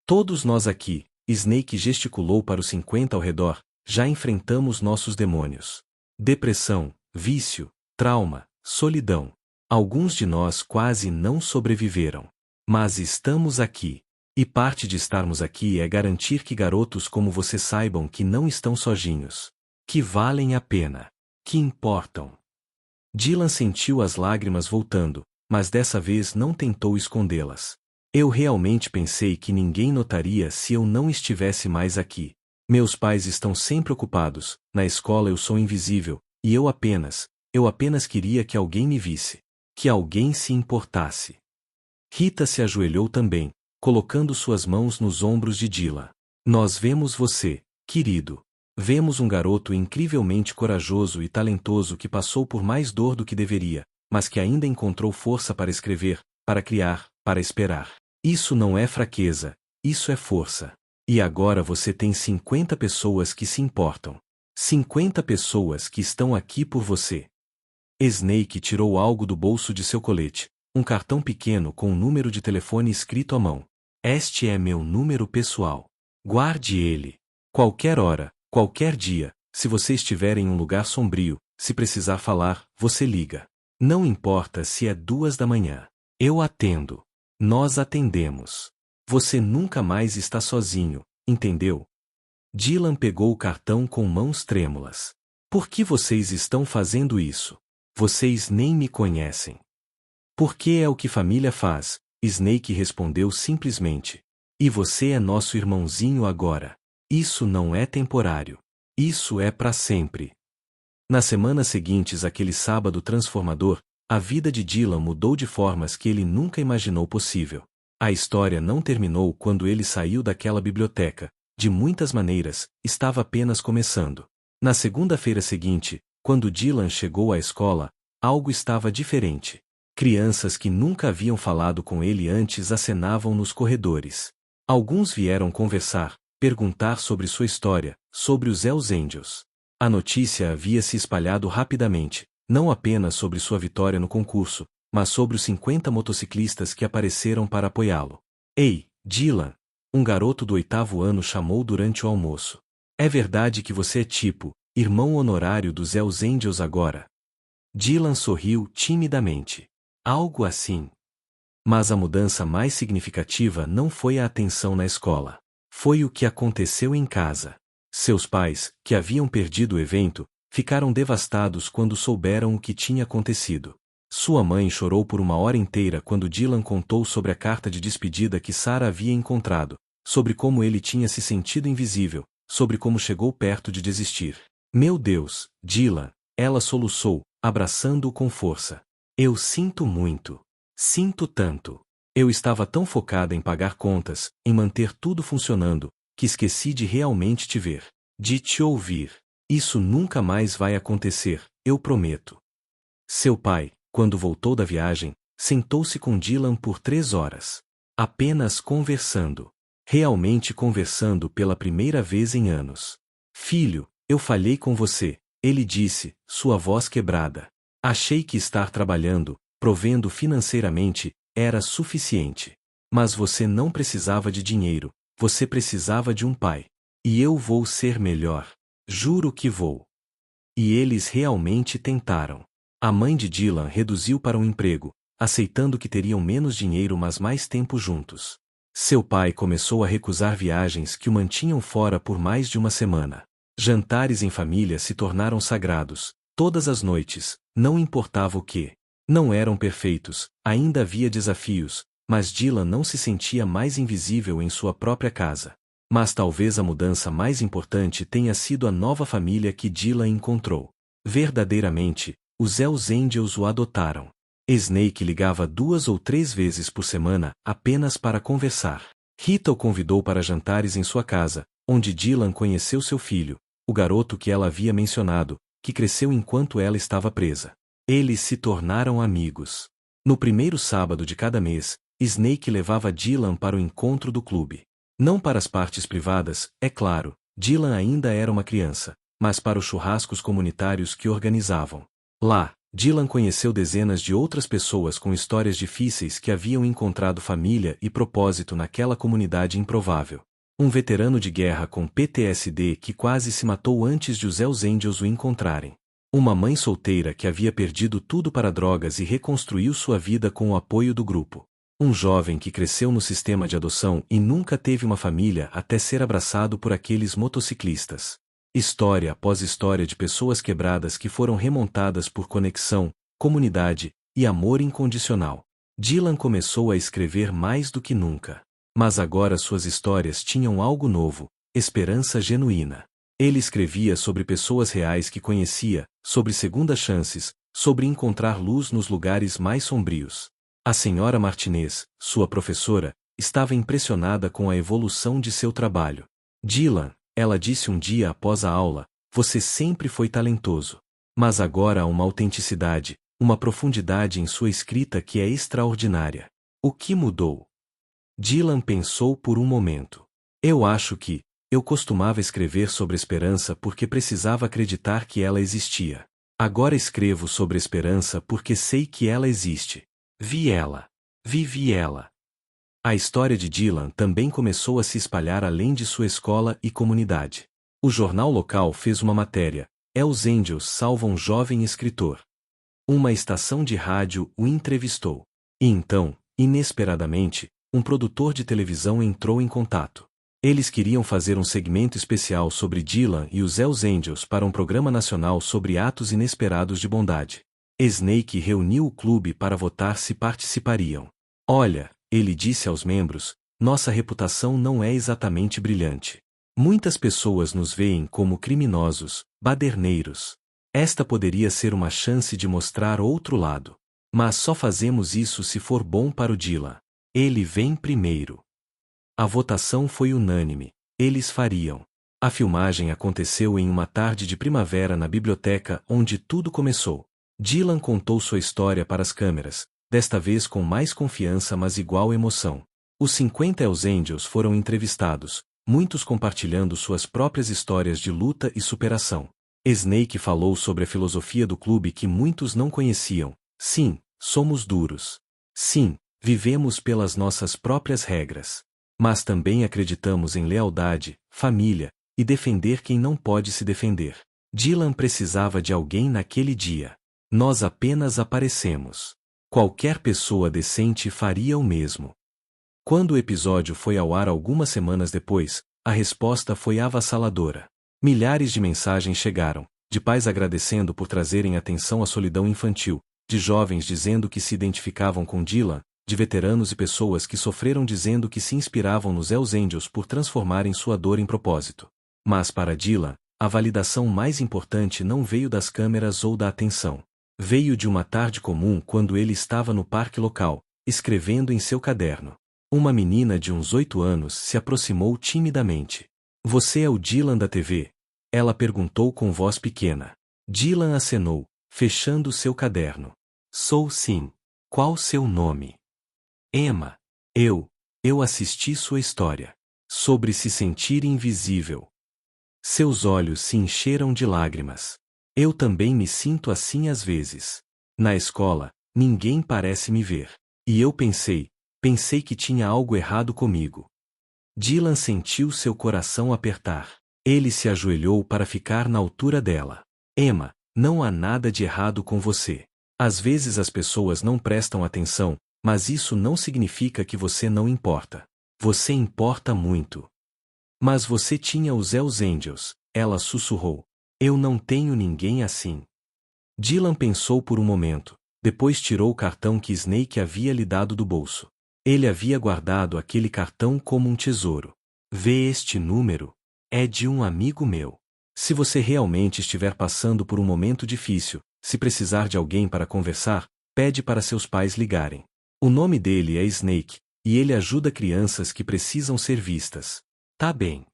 Todos nós aqui, Snake gesticulou para os 50 ao redor, já enfrentamos nossos demônios. Depressão, vício, trauma, solidão. Alguns de nós quase não sobreviveram. Mas estamos aqui. E parte de estarmos aqui é garantir que garotos como você saibam que não estão sozinhos. Que valem a pena. Que importam. Dylan sentiu as lágrimas voltando, mas dessa vez não tentou escondê-las. Eu realmente pensei que ninguém notaria se eu não estivesse mais aqui. Meus pais estão sempre ocupados, na escola eu sou invisível, e eu apenas queria que alguém me visse. Que alguém se importasse. Rita se ajoelhou também, colocando suas mãos nos ombros de Dylan. Nós vemos você, querido. Vemos um garoto incrivelmente corajoso e talentoso que passou por mais dor do que deveria, mas que ainda encontrou força para escrever, para criar, para esperar. Isso não é fraqueza, isso é força. E agora você tem 50 pessoas que se importam. 50 pessoas que estão aqui por você. Snake tirou algo do bolso de seu colete, um cartão pequeno com um número de telefone escrito à mão. Este é meu número pessoal. Guarde ele. Qualquer hora, qualquer dia, se você estiver em um lugar sombrio, se precisar falar, você liga. Não importa se é 2 da manhã. Eu atendo. Nós atendemos. Você nunca mais está sozinho, entendeu? Dylan pegou o cartão com mãos trêmulas. Por que vocês estão fazendo isso? Vocês nem me conhecem. Porque é o que família faz, Snake respondeu simplesmente. E você é nosso irmãozinho agora. Isso não é temporário. Isso é para sempre. Nas semanas seguintes àquele sábado transformador, a vida de Dylan mudou de formas que ele nunca imaginou possível. A história não terminou quando ele saiu daquela biblioteca. De muitas maneiras, estava apenas começando. Na segunda-feira seguinte, quando Dylan chegou à escola, algo estava diferente. Crianças que nunca haviam falado com ele antes acenavam nos corredores. Alguns vieram conversar, perguntar sobre sua história, sobre os Hells Angels. A notícia havia se espalhado rapidamente, não apenas sobre sua vitória no concurso, mas sobre os 50 motociclistas que apareceram para apoiá-lo. Ei, Dylan! Um garoto do 8º ano chamou durante o almoço. É verdade que você é tipo, irmão honorário dos Hells Angels agora? Dylan sorriu timidamente. Algo assim. Mas a mudança mais significativa não foi a atenção na escola. Foi o que aconteceu em casa. Seus pais, que haviam perdido o evento, ficaram devastados quando souberam o que tinha acontecido. Sua mãe chorou por uma hora inteira quando Dylan contou sobre a carta de despedida que Sarah havia encontrado, sobre como ele tinha se sentido invisível, sobre como chegou perto de desistir. Meu Deus, Dylan, ela soluçou, abraçando-o com força. Eu sinto muito. Sinto tanto. Eu estava tão focada em pagar contas, em manter tudo funcionando, que esqueci de realmente te ver. De te ouvir. Isso nunca mais vai acontecer, eu prometo. Seu pai, quando voltou da viagem, sentou-se com Dylan por 3 horas. Apenas conversando. Realmente conversando pela primeira vez em anos. Filho, eu falhei com você, ele disse, sua voz quebrada. Achei que estar trabalhando, provendo financeiramente, era suficiente. Mas você não precisava de dinheiro, você precisava de um pai. E eu vou ser melhor. Juro que vou. E eles realmente tentaram. A mãe de Dylan reduziu para um emprego, aceitando que teriam menos dinheiro mas mais tempo juntos. Seu pai começou a recusar viagens que o mantinham fora por mais de uma semana. Jantares em família se tornaram sagrados, todas as noites, não importava o que. Não eram perfeitos, ainda havia desafios, mas Dylan não se sentia mais invisível em sua própria casa. Mas talvez a mudança mais importante tenha sido a nova família que Dylan encontrou. Verdadeiramente, os Hells Angels o adotaram. Snake ligava 2 ou 3 vezes por semana, apenas para conversar. Rita o convidou para jantares em sua casa, onde Dylan conheceu seu filho, o garoto que ela havia mencionado, que cresceu enquanto ela estava presa. Eles se tornaram amigos. No primeiro sábado de cada mês, Snake levava Dylan para o encontro do clube. Não para as partes privadas, é claro, Dylan ainda era uma criança, mas para os churrascos comunitários que organizavam. Lá, Dylan conheceu dezenas de outras pessoas com histórias difíceis que haviam encontrado família e propósito naquela comunidade improvável. Um veterano de guerra com PTSD que quase se matou antes de os Hells Angels o encontrarem. Uma mãe solteira que havia perdido tudo para drogas e reconstruiu sua vida com o apoio do grupo. Um jovem que cresceu no sistema de adoção e nunca teve uma família até ser abraçado por aqueles motociclistas. História após história de pessoas quebradas que foram remontadas por conexão, comunidade e amor incondicional. Dylan começou a escrever mais do que nunca. Mas agora suas histórias tinham algo novo, esperança genuína. Ele escrevia sobre pessoas reais que conhecia, sobre segundas chances, sobre encontrar luz nos lugares mais sombrios. A senhora Martinez, sua professora, estava impressionada com a evolução de seu trabalho. Dylan, ela disse um dia após a aula, você sempre foi talentoso. Mas agora há uma autenticidade, uma profundidade em sua escrita que é extraordinária. O que mudou? Dylan pensou por um momento. Eu acho que, eu costumava escrever sobre esperança porque precisava acreditar que ela existia. Agora escrevo sobre esperança porque sei que ela existe. Vi ela. Vivi ela. A história de Dylan também começou a se espalhar além de sua escola e comunidade. O jornal local fez uma matéria, Hells Angels salvam um jovem escritor. Uma estação de rádio o entrevistou. E então, inesperadamente, um produtor de televisão entrou em contato. Eles queriam fazer um segmento especial sobre Dylan e os Hells Angels para um programa nacional sobre atos inesperados de bondade. Snake reuniu o clube para votar se participariam. Olha, Ele disse aos membros: nossa reputação não é exatamente brilhante. Muitas pessoas nos veem como criminosos, baderneiros. Esta poderia ser uma chance de mostrar outro lado. Mas só fazemos isso se for bom para o Dylan. Ele vem primeiro. A votação foi unânime. Eles fariam. A filmagem aconteceu em uma tarde de primavera na biblioteca onde tudo começou. Dylan contou sua história para as câmeras, desta vez com mais confiança mas igual emoção. Os 50 Hells Angels foram entrevistados, muitos compartilhando suas próprias histórias de luta e superação. Snake falou sobre a filosofia do clube que muitos não conheciam. Sim, somos duros. Sim, vivemos pelas nossas próprias regras. Mas também acreditamos em lealdade, família, e defender quem não pode se defender. Dylan precisava de alguém naquele dia. Nós apenas aparecemos. Qualquer pessoa decente faria o mesmo. Quando o episódio foi ao ar algumas semanas depois, a resposta foi avassaladora. Milhares de mensagens chegaram, de pais agradecendo por trazerem atenção à solidão infantil, de jovens dizendo que se identificavam com Dylan, de veteranos e pessoas que sofreram dizendo que se inspiravam nos Hells Angels por transformarem sua dor em propósito. Mas para Dylan, a validação mais importante não veio das câmeras ou da atenção. Veio de uma tarde comum quando ele estava no parque local, escrevendo em seu caderno. Uma menina de uns 8 anos se aproximou timidamente. Você é o Dylan da TV? Ela perguntou com voz pequena. Dylan acenou, fechando seu caderno. Sou sim. Qual seu nome? Emma. Eu assisti sua história. Sobre se sentir invisível. Seus olhos se encheram de lágrimas. Eu também me sinto assim às vezes. Na escola, ninguém parece me ver. E eu pensei que tinha algo errado comigo. Dylan sentiu seu coração apertar. Ele se ajoelhou para ficar na altura dela. Emma, não há nada de errado com você. Às vezes as pessoas não prestam atenção, mas isso não significa que você não importa. Você importa muito. Mas você tinha os Hells Angels, ela sussurrou. Eu não tenho ninguém assim. Dylan pensou por um momento, depois tirou o cartão que Snake havia lhe dado do bolso. Ele havia guardado aquele cartão como um tesouro. Vê este número? É de um amigo meu. Se você realmente estiver passando por um momento difícil, se precisar de alguém para conversar, pede para seus pais ligarem. O nome dele é Snake, e ele ajuda crianças que precisam ser vistas. Tá bem.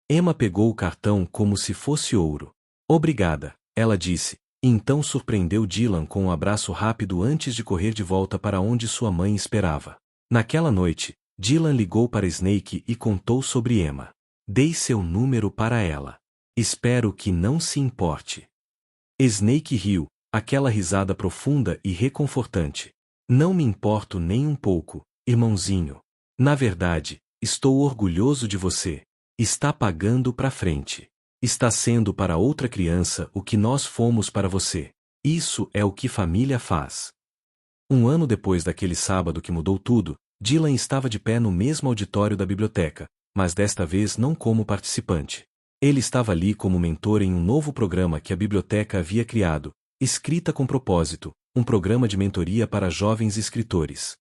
Emma pegou o cartão como se fosse ouro. Obrigada, ela disse, e então surpreendeu Dylan com um abraço rápido antes de correr de volta para onde sua mãe esperava. Naquela noite, Dylan ligou para Snake e contou sobre Emma. Dei seu número para ela. Espero que não se importe. Snake riu, aquela risada profunda e reconfortante. Não me importo nem um pouco, irmãozinho. Na verdade, estou orgulhoso de você. Está pagando para frente. Está sendo para outra criança o que nós fomos para você. Isso é o que família faz. Um ano depois daquele sábado que mudou tudo, Dylan estava de pé no mesmo auditório da biblioteca, mas desta vez não como participante. Ele estava ali como mentor em um novo programa que a biblioteca havia criado, Escrita com Propósito, um programa de mentoria para jovens escritores.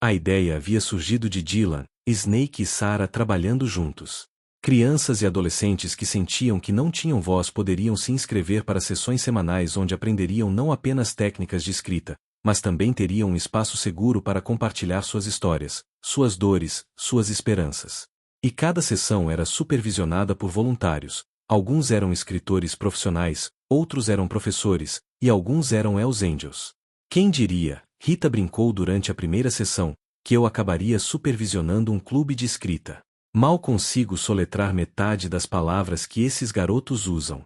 A ideia havia surgido de Dylan, Snake e Sarah trabalhando juntos. Crianças e adolescentes que sentiam que não tinham voz poderiam se inscrever para sessões semanais onde aprenderiam não apenas técnicas de escrita, mas também teriam um espaço seguro para compartilhar suas histórias, suas dores, suas esperanças. E cada sessão era supervisionada por voluntários. Alguns eram escritores profissionais, outros eram professores, e alguns eram Hells Angels. Quem diria, Rita brincou durante a primeira sessão, que eu acabaria supervisionando um clube de escrita. Mal consigo soletrar metade das palavras que esses garotos usam.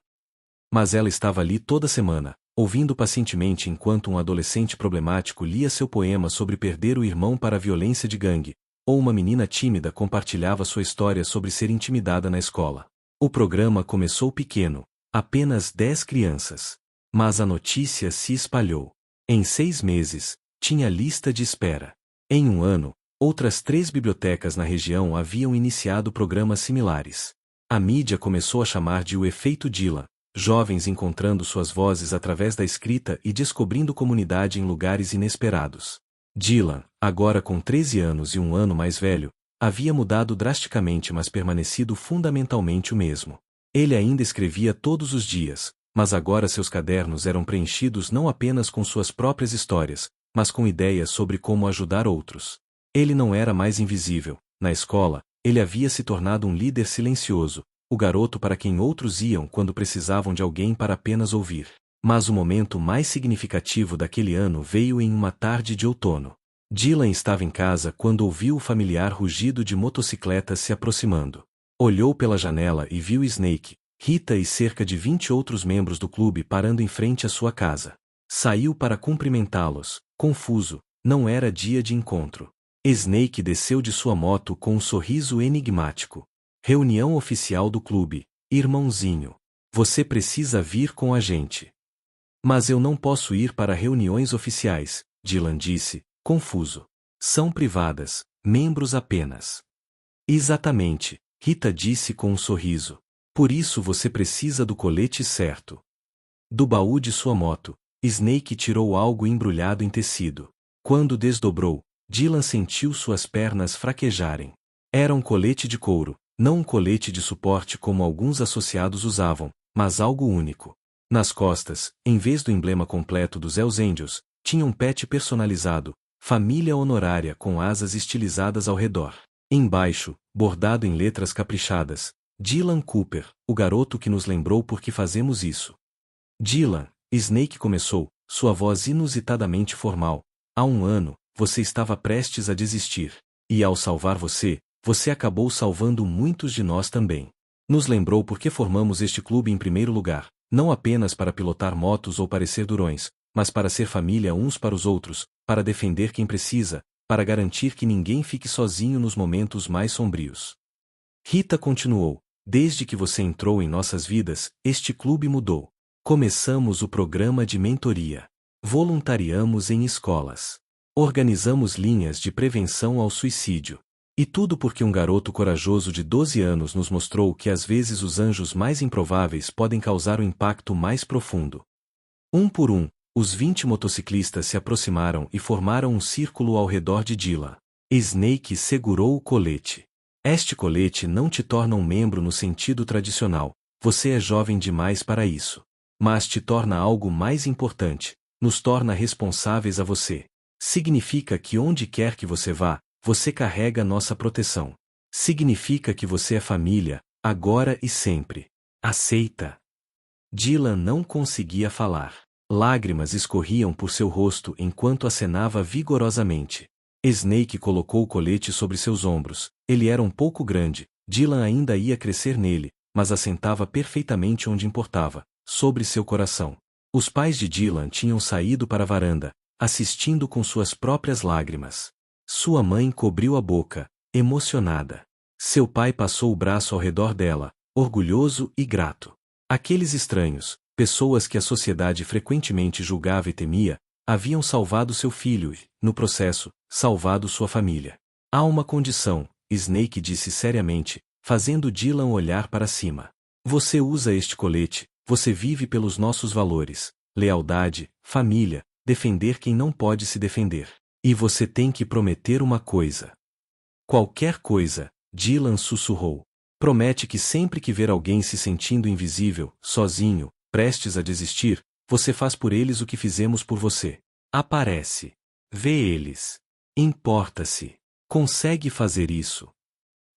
Mas ela estava ali toda semana, ouvindo pacientemente enquanto um adolescente problemático lia seu poema sobre perder o irmão para a violência de gangue, ou uma menina tímida compartilhava sua história sobre ser intimidada na escola. O programa começou pequeno, apenas 10 crianças. Mas a notícia se espalhou. Em 6 meses, tinha lista de espera. Em um ano, outras 3 bibliotecas na região haviam iniciado programas similares. A mídia começou a chamar de o efeito Dylan, jovens encontrando suas vozes através da escrita e descobrindo comunidade em lugares inesperados. Dylan, agora com 13 anos e um ano mais velho, havia mudado drasticamente, mas permanecido fundamentalmente o mesmo. Ele ainda escrevia todos os dias, mas agora seus cadernos eram preenchidos não apenas com suas próprias histórias, mas com ideias sobre como ajudar outros. Ele não era mais invisível. Na escola, ele havia se tornado um líder silencioso, o garoto para quem outros iam quando precisavam de alguém para apenas ouvir. Mas o momento mais significativo daquele ano veio em uma tarde de outono. Dylan estava em casa quando ouviu o familiar rugido de motocicletas se aproximando. Olhou pela janela e viu Snake, Rita e cerca de 20 outros membros do clube parando em frente à sua casa. Saiu para cumprimentá-los, confuso, não era dia de encontro. Snake desceu de sua moto com um sorriso enigmático. Reunião oficial do clube, irmãozinho. Você precisa vir com a gente. Mas eu não posso ir para reuniões oficiais, Dylan disse, confuso. São privadas, membros apenas. Exatamente, Rita disse com um sorriso. Por isso você precisa do colete certo. Do baú de sua moto, Snake tirou algo embrulhado em tecido. Quando desdobrou, Dylan sentiu suas pernas fraquejarem. Era um colete de couro, não um colete de suporte como alguns associados usavam, mas algo único. Nas costas, em vez do emblema completo dos Hells Angels, tinha um pet personalizado, família honorária com asas estilizadas ao redor. Embaixo, bordado em letras caprichadas, Dylan Cooper, o garoto que nos lembrou por que fazemos isso. Dylan, Snake começou, sua voz inusitadamente formal. Há um ano, você estava prestes a desistir. E ao salvar você, você acabou salvando muitos de nós também. Nos lembrou por que formamos este clube em primeiro lugar, não apenas para pilotar motos ou parecer durões, mas para ser família uns para os outros, para defender quem precisa, para garantir que ninguém fique sozinho nos momentos mais sombrios. Rita continuou, desde que você entrou em nossas vidas, este clube mudou. Começamos o programa de mentoria. Voluntariamos em escolas. Organizamos linhas de prevenção ao suicídio. E tudo porque um garoto corajoso de 12 anos nos mostrou que às vezes os anjos mais improváveis podem causar um impacto mais profundo. Um por um, os 20 motociclistas se aproximaram e formaram um círculo ao redor de Dylan. Snake segurou o colete. Este colete não te torna um membro no sentido tradicional, você é jovem demais para isso. Mas te torna algo mais importante, nos torna responsáveis a você. Significa que onde quer que você vá, você carrega nossa proteção. Significa que você é família, agora e sempre. Aceita. Dylan não conseguia falar. Lágrimas escorriam por seu rosto enquanto acenava vigorosamente. Snake colocou o colete sobre seus ombros. Ele era um pouco grande, Dylan ainda ia crescer nele, mas assentava perfeitamente onde importava, sobre seu coração. Os pais de Dylan tinham saído para a varanda, assistindo com suas próprias lágrimas. Sua mãe cobriu a boca, emocionada. Seu pai passou o braço ao redor dela, orgulhoso e grato. Aqueles estranhos, pessoas que a sociedade frequentemente julgava e temia, haviam salvado seu filho e, no processo, salvado sua família. Há uma condição, Snake disse seriamente, fazendo Dylan olhar para cima. Você usa este colete, você vive pelos nossos valores, lealdade, família, defender quem não pode se defender. E você tem que prometer uma coisa. Qualquer coisa, Dylan sussurrou. Promete que sempre que ver alguém se sentindo invisível, sozinho, prestes a desistir, você faz por eles o que fizemos por você. Aparece. Vê eles. Importa-se. Consegue fazer isso.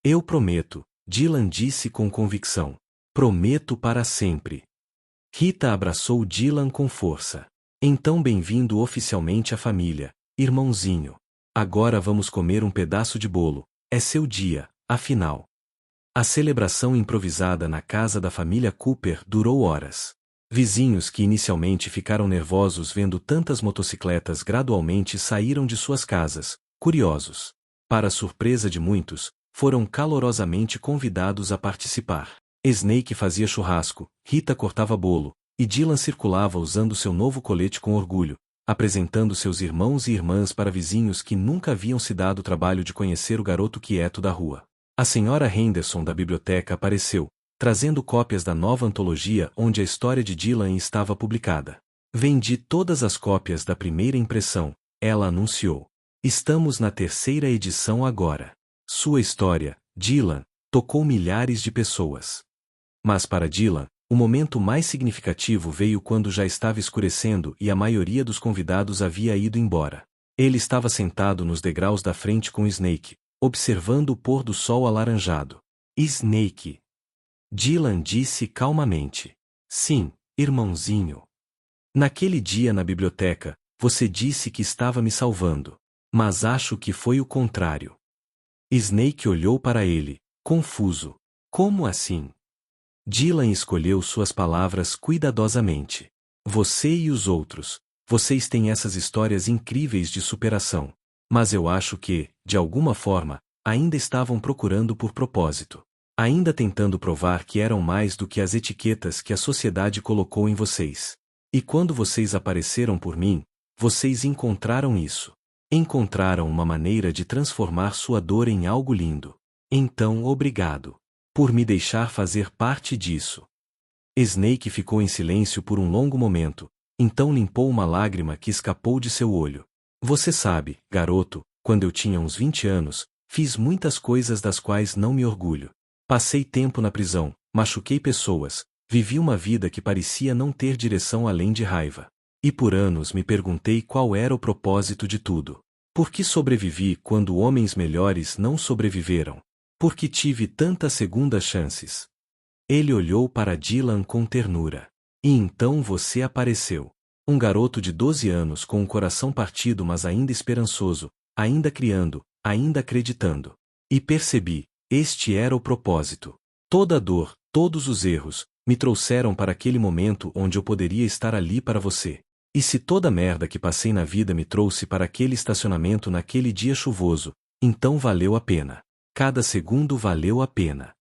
Eu prometo, Dylan disse com convicção. Prometo para sempre. Rita abraçou Dylan com força. Então bem-vindo oficialmente à família, irmãozinho. Agora vamos comer um pedaço de bolo, é seu dia, afinal. A celebração improvisada na casa da família Cooper durou horas. Vizinhos que inicialmente ficaram nervosos vendo tantas motocicletas gradualmente saíram de suas casas, curiosos. Para a surpresa de muitos, foram calorosamente convidados a participar. Snake fazia churrasco, Rita cortava bolo, e Dylan circulava usando seu novo colete com orgulho, apresentando seus irmãos e irmãs para vizinhos que nunca haviam se dado o trabalho de conhecer o garoto quieto da rua. A senhora Henderson da biblioteca apareceu, trazendo cópias da nova antologia onde a história de Dylan estava publicada. Vendi todas as cópias da primeira impressão, ela anunciou. Estamos na terceira edição agora. Sua história, Dylan, tocou milhares de pessoas. Mas para Dylan, o momento mais significativo veio quando já estava escurecendo e a maioria dos convidados havia ido embora. Ele estava sentado nos degraus da frente com Snake, observando o pôr do sol alaranjado. Snake. Dylan disse calmamente. Sim, irmãozinho. Naquele dia na biblioteca, você disse que estava me salvando. Mas acho que foi o contrário. Snake olhou para ele, confuso. Como assim? Dylan escolheu suas palavras cuidadosamente. Você e os outros, vocês têm essas histórias incríveis de superação. Mas eu acho que, de alguma forma, ainda estavam procurando por propósito. Ainda tentando provar que eram mais do que as etiquetas que a sociedade colocou em vocês. E quando vocês apareceram por mim, vocês encontraram isso. Encontraram uma maneira de transformar sua dor em algo lindo. Então, obrigado por me deixar fazer parte disso. Snake ficou em silêncio por um longo momento, então limpou uma lágrima que escapou de seu olho. Você sabe, garoto, quando eu tinha uns 20 anos, fiz muitas coisas das quais não me orgulho. Passei tempo na prisão, machuquei pessoas, vivi uma vida que parecia não ter direção além de raiva. E por anos me perguntei qual era o propósito de tudo. Por que sobrevivi quando homens melhores não sobreviveram? Por que tive tantas segundas chances? Ele olhou para Dylan com ternura. E então você apareceu. Um garoto de 12 anos com o coração partido mas ainda esperançoso, ainda criando, ainda acreditando. E percebi, este era o propósito. Toda a dor, todos os erros, me trouxeram para aquele momento onde eu poderia estar ali para você. E se toda a merda que passei na vida me trouxe para aquele estacionamento naquele dia chuvoso, então valeu a pena. Cada segundo valeu a pena.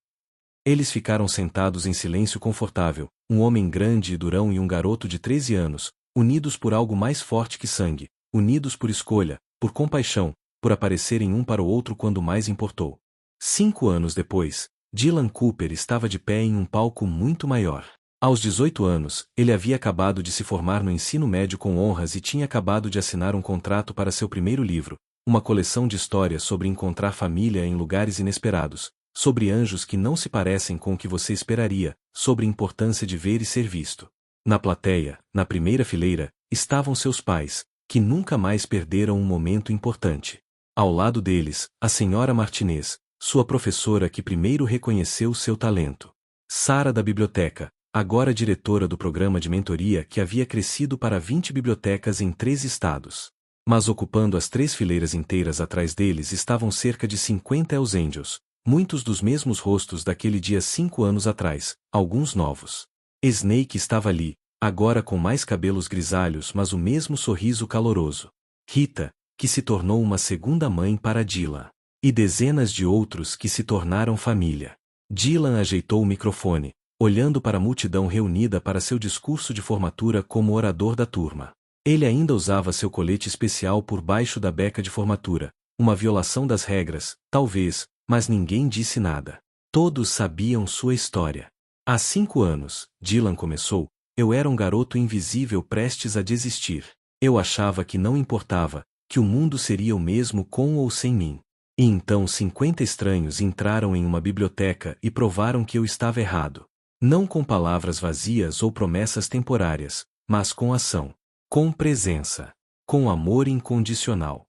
Eles ficaram sentados em silêncio confortável, um homem grande e durão e um garoto de 13 anos, unidos por algo mais forte que sangue, unidos por escolha, por compaixão, por aparecerem um para o outro quando mais importou. 5 anos depois, Dylan Cooper estava de pé em um palco muito maior. Aos 18 anos, ele havia acabado de se formar no ensino médio com honras e tinha acabado de assinar um contrato para seu primeiro livro, uma coleção de histórias sobre encontrar família em lugares inesperados, sobre anjos que não se parecem com o que você esperaria, sobre a importância de ver e ser visto. Na plateia, na primeira fileira, estavam seus pais, que nunca mais perderam um momento importante. Ao lado deles, a senhora Martinez, sua professora que primeiro reconheceu seu talento. Sara da biblioteca, agora diretora do programa de mentoria que havia crescido para 20 bibliotecas em 3 estados. Mas ocupando as 3 fileiras inteiras atrás deles estavam cerca de 50 Hells Angels, muitos dos mesmos rostos daquele dia 5 anos atrás, alguns novos. Snake estava ali, agora com mais cabelos grisalhos mas o mesmo sorriso caloroso. Rita, que se tornou uma segunda mãe para Dylan. E dezenas de outros que se tornaram família. Dylan ajeitou o microfone, olhando para a multidão reunida para seu discurso de formatura como orador da turma. Ele ainda usava seu colete especial por baixo da beca de formatura, uma violação das regras, talvez, mas ninguém disse nada. Todos sabiam sua história. Há 5 anos, Dylan começou, eu era um garoto invisível prestes a desistir. Eu achava que não importava, que o mundo seria o mesmo com ou sem mim. E então 50 estranhos entraram em uma biblioteca e provaram que eu estava errado. Não com palavras vazias ou promessas temporárias, mas com ação. Com presença. Com amor incondicional.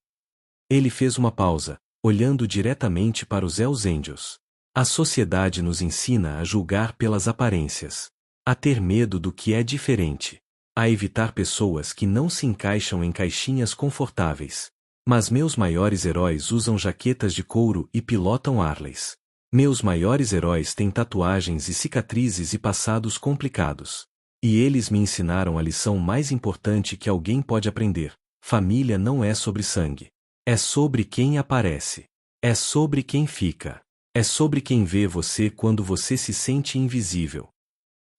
Ele fez uma pausa, olhando diretamente para os Hells Angels. A sociedade nos ensina a julgar pelas aparências. A ter medo do que é diferente. A evitar pessoas que não se encaixam em caixinhas confortáveis. Mas meus maiores heróis usam jaquetas de couro e pilotam Harleys. Meus maiores heróis têm tatuagens e cicatrizes e passados complicados. E eles me ensinaram a lição mais importante que alguém pode aprender. Família não é sobre sangue. É sobre quem aparece. É sobre quem fica. É sobre quem vê você quando você se sente invisível.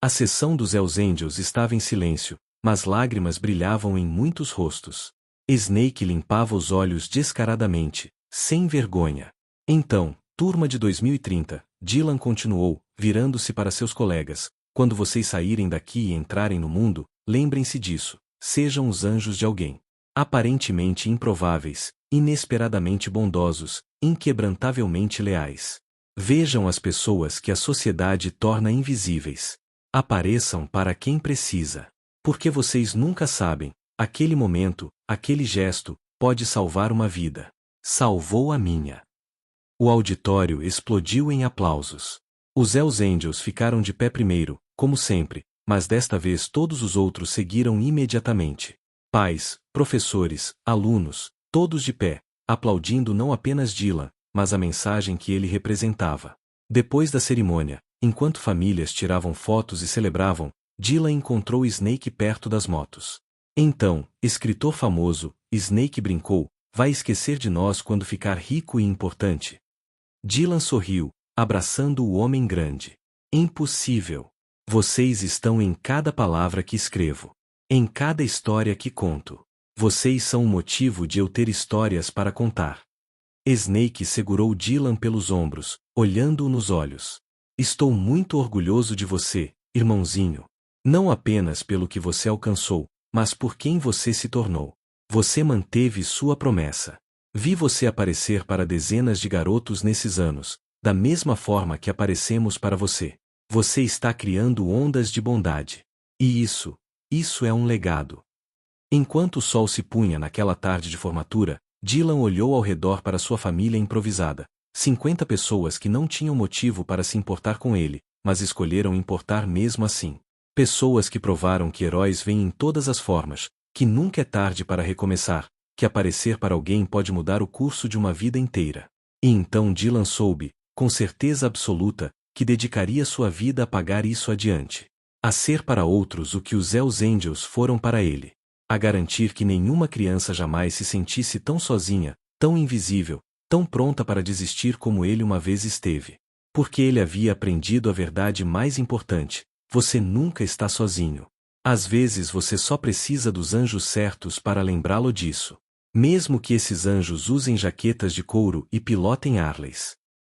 A sessão dos Hells Angels estava em silêncio, mas lágrimas brilhavam em muitos rostos. Snake limpava os olhos descaradamente, sem vergonha. Então, turma de 2030, Dylan continuou, virando-se para seus colegas. Quando vocês saírem daqui e entrarem no mundo, lembrem-se disso. Sejam os anjos de alguém. Aparentemente improváveis, inesperadamente bondosos, inquebrantavelmente leais. Vejam as pessoas que a sociedade torna invisíveis. Apareçam para quem precisa. Porque vocês nunca sabem, aquele momento, aquele gesto, pode salvar uma vida. Salvou a minha. O auditório explodiu em aplausos. Os Hells Angels ficaram de pé primeiro, como sempre, mas desta vez todos os outros seguiram imediatamente. Pais, professores, alunos, todos de pé, aplaudindo não apenas Dylan, mas a mensagem que ele representava. Depois da cerimônia, enquanto famílias tiravam fotos e celebravam, Dylan encontrou Snake perto das motos. Então, escritor famoso, Snake brincou, vai esquecer de nós quando ficar rico e importante? Dylan sorriu, abraçando o homem grande. Impossível. Vocês estão em cada palavra que escrevo. Em cada história que conto. Vocês são o motivo de eu ter histórias para contar. Snake segurou Dylan pelos ombros, olhando-o nos olhos. Estou muito orgulhoso de você, irmãozinho. Não apenas pelo que você alcançou, mas por quem você se tornou. Você manteve sua promessa. Vi você aparecer para dezenas de garotos nesses anos, da mesma forma que aparecemos para você. Você está criando ondas de bondade. E isso é um legado. Enquanto o sol se punha naquela tarde de formatura, Dylan olhou ao redor para sua família improvisada. 50 pessoas que não tinham motivo para se importar com ele, mas escolheram importar mesmo assim. Pessoas que provaram que heróis vêm em todas as formas, que nunca é tarde para recomeçar, que aparecer para alguém pode mudar o curso de uma vida inteira. E então Dylan soube, com certeza absoluta, que dedicaria sua vida a pagar isso adiante. A ser para outros o que os Hells Angels foram para ele. A garantir que nenhuma criança jamais se sentisse tão sozinha, tão invisível, tão pronta para desistir como ele uma vez esteve. Porque ele havia aprendido a verdade mais importante: você nunca está sozinho. Às vezes você só precisa dos anjos certos para lembrá-lo disso. Mesmo que esses anjos usem jaquetas de couro e pilotem Harleys.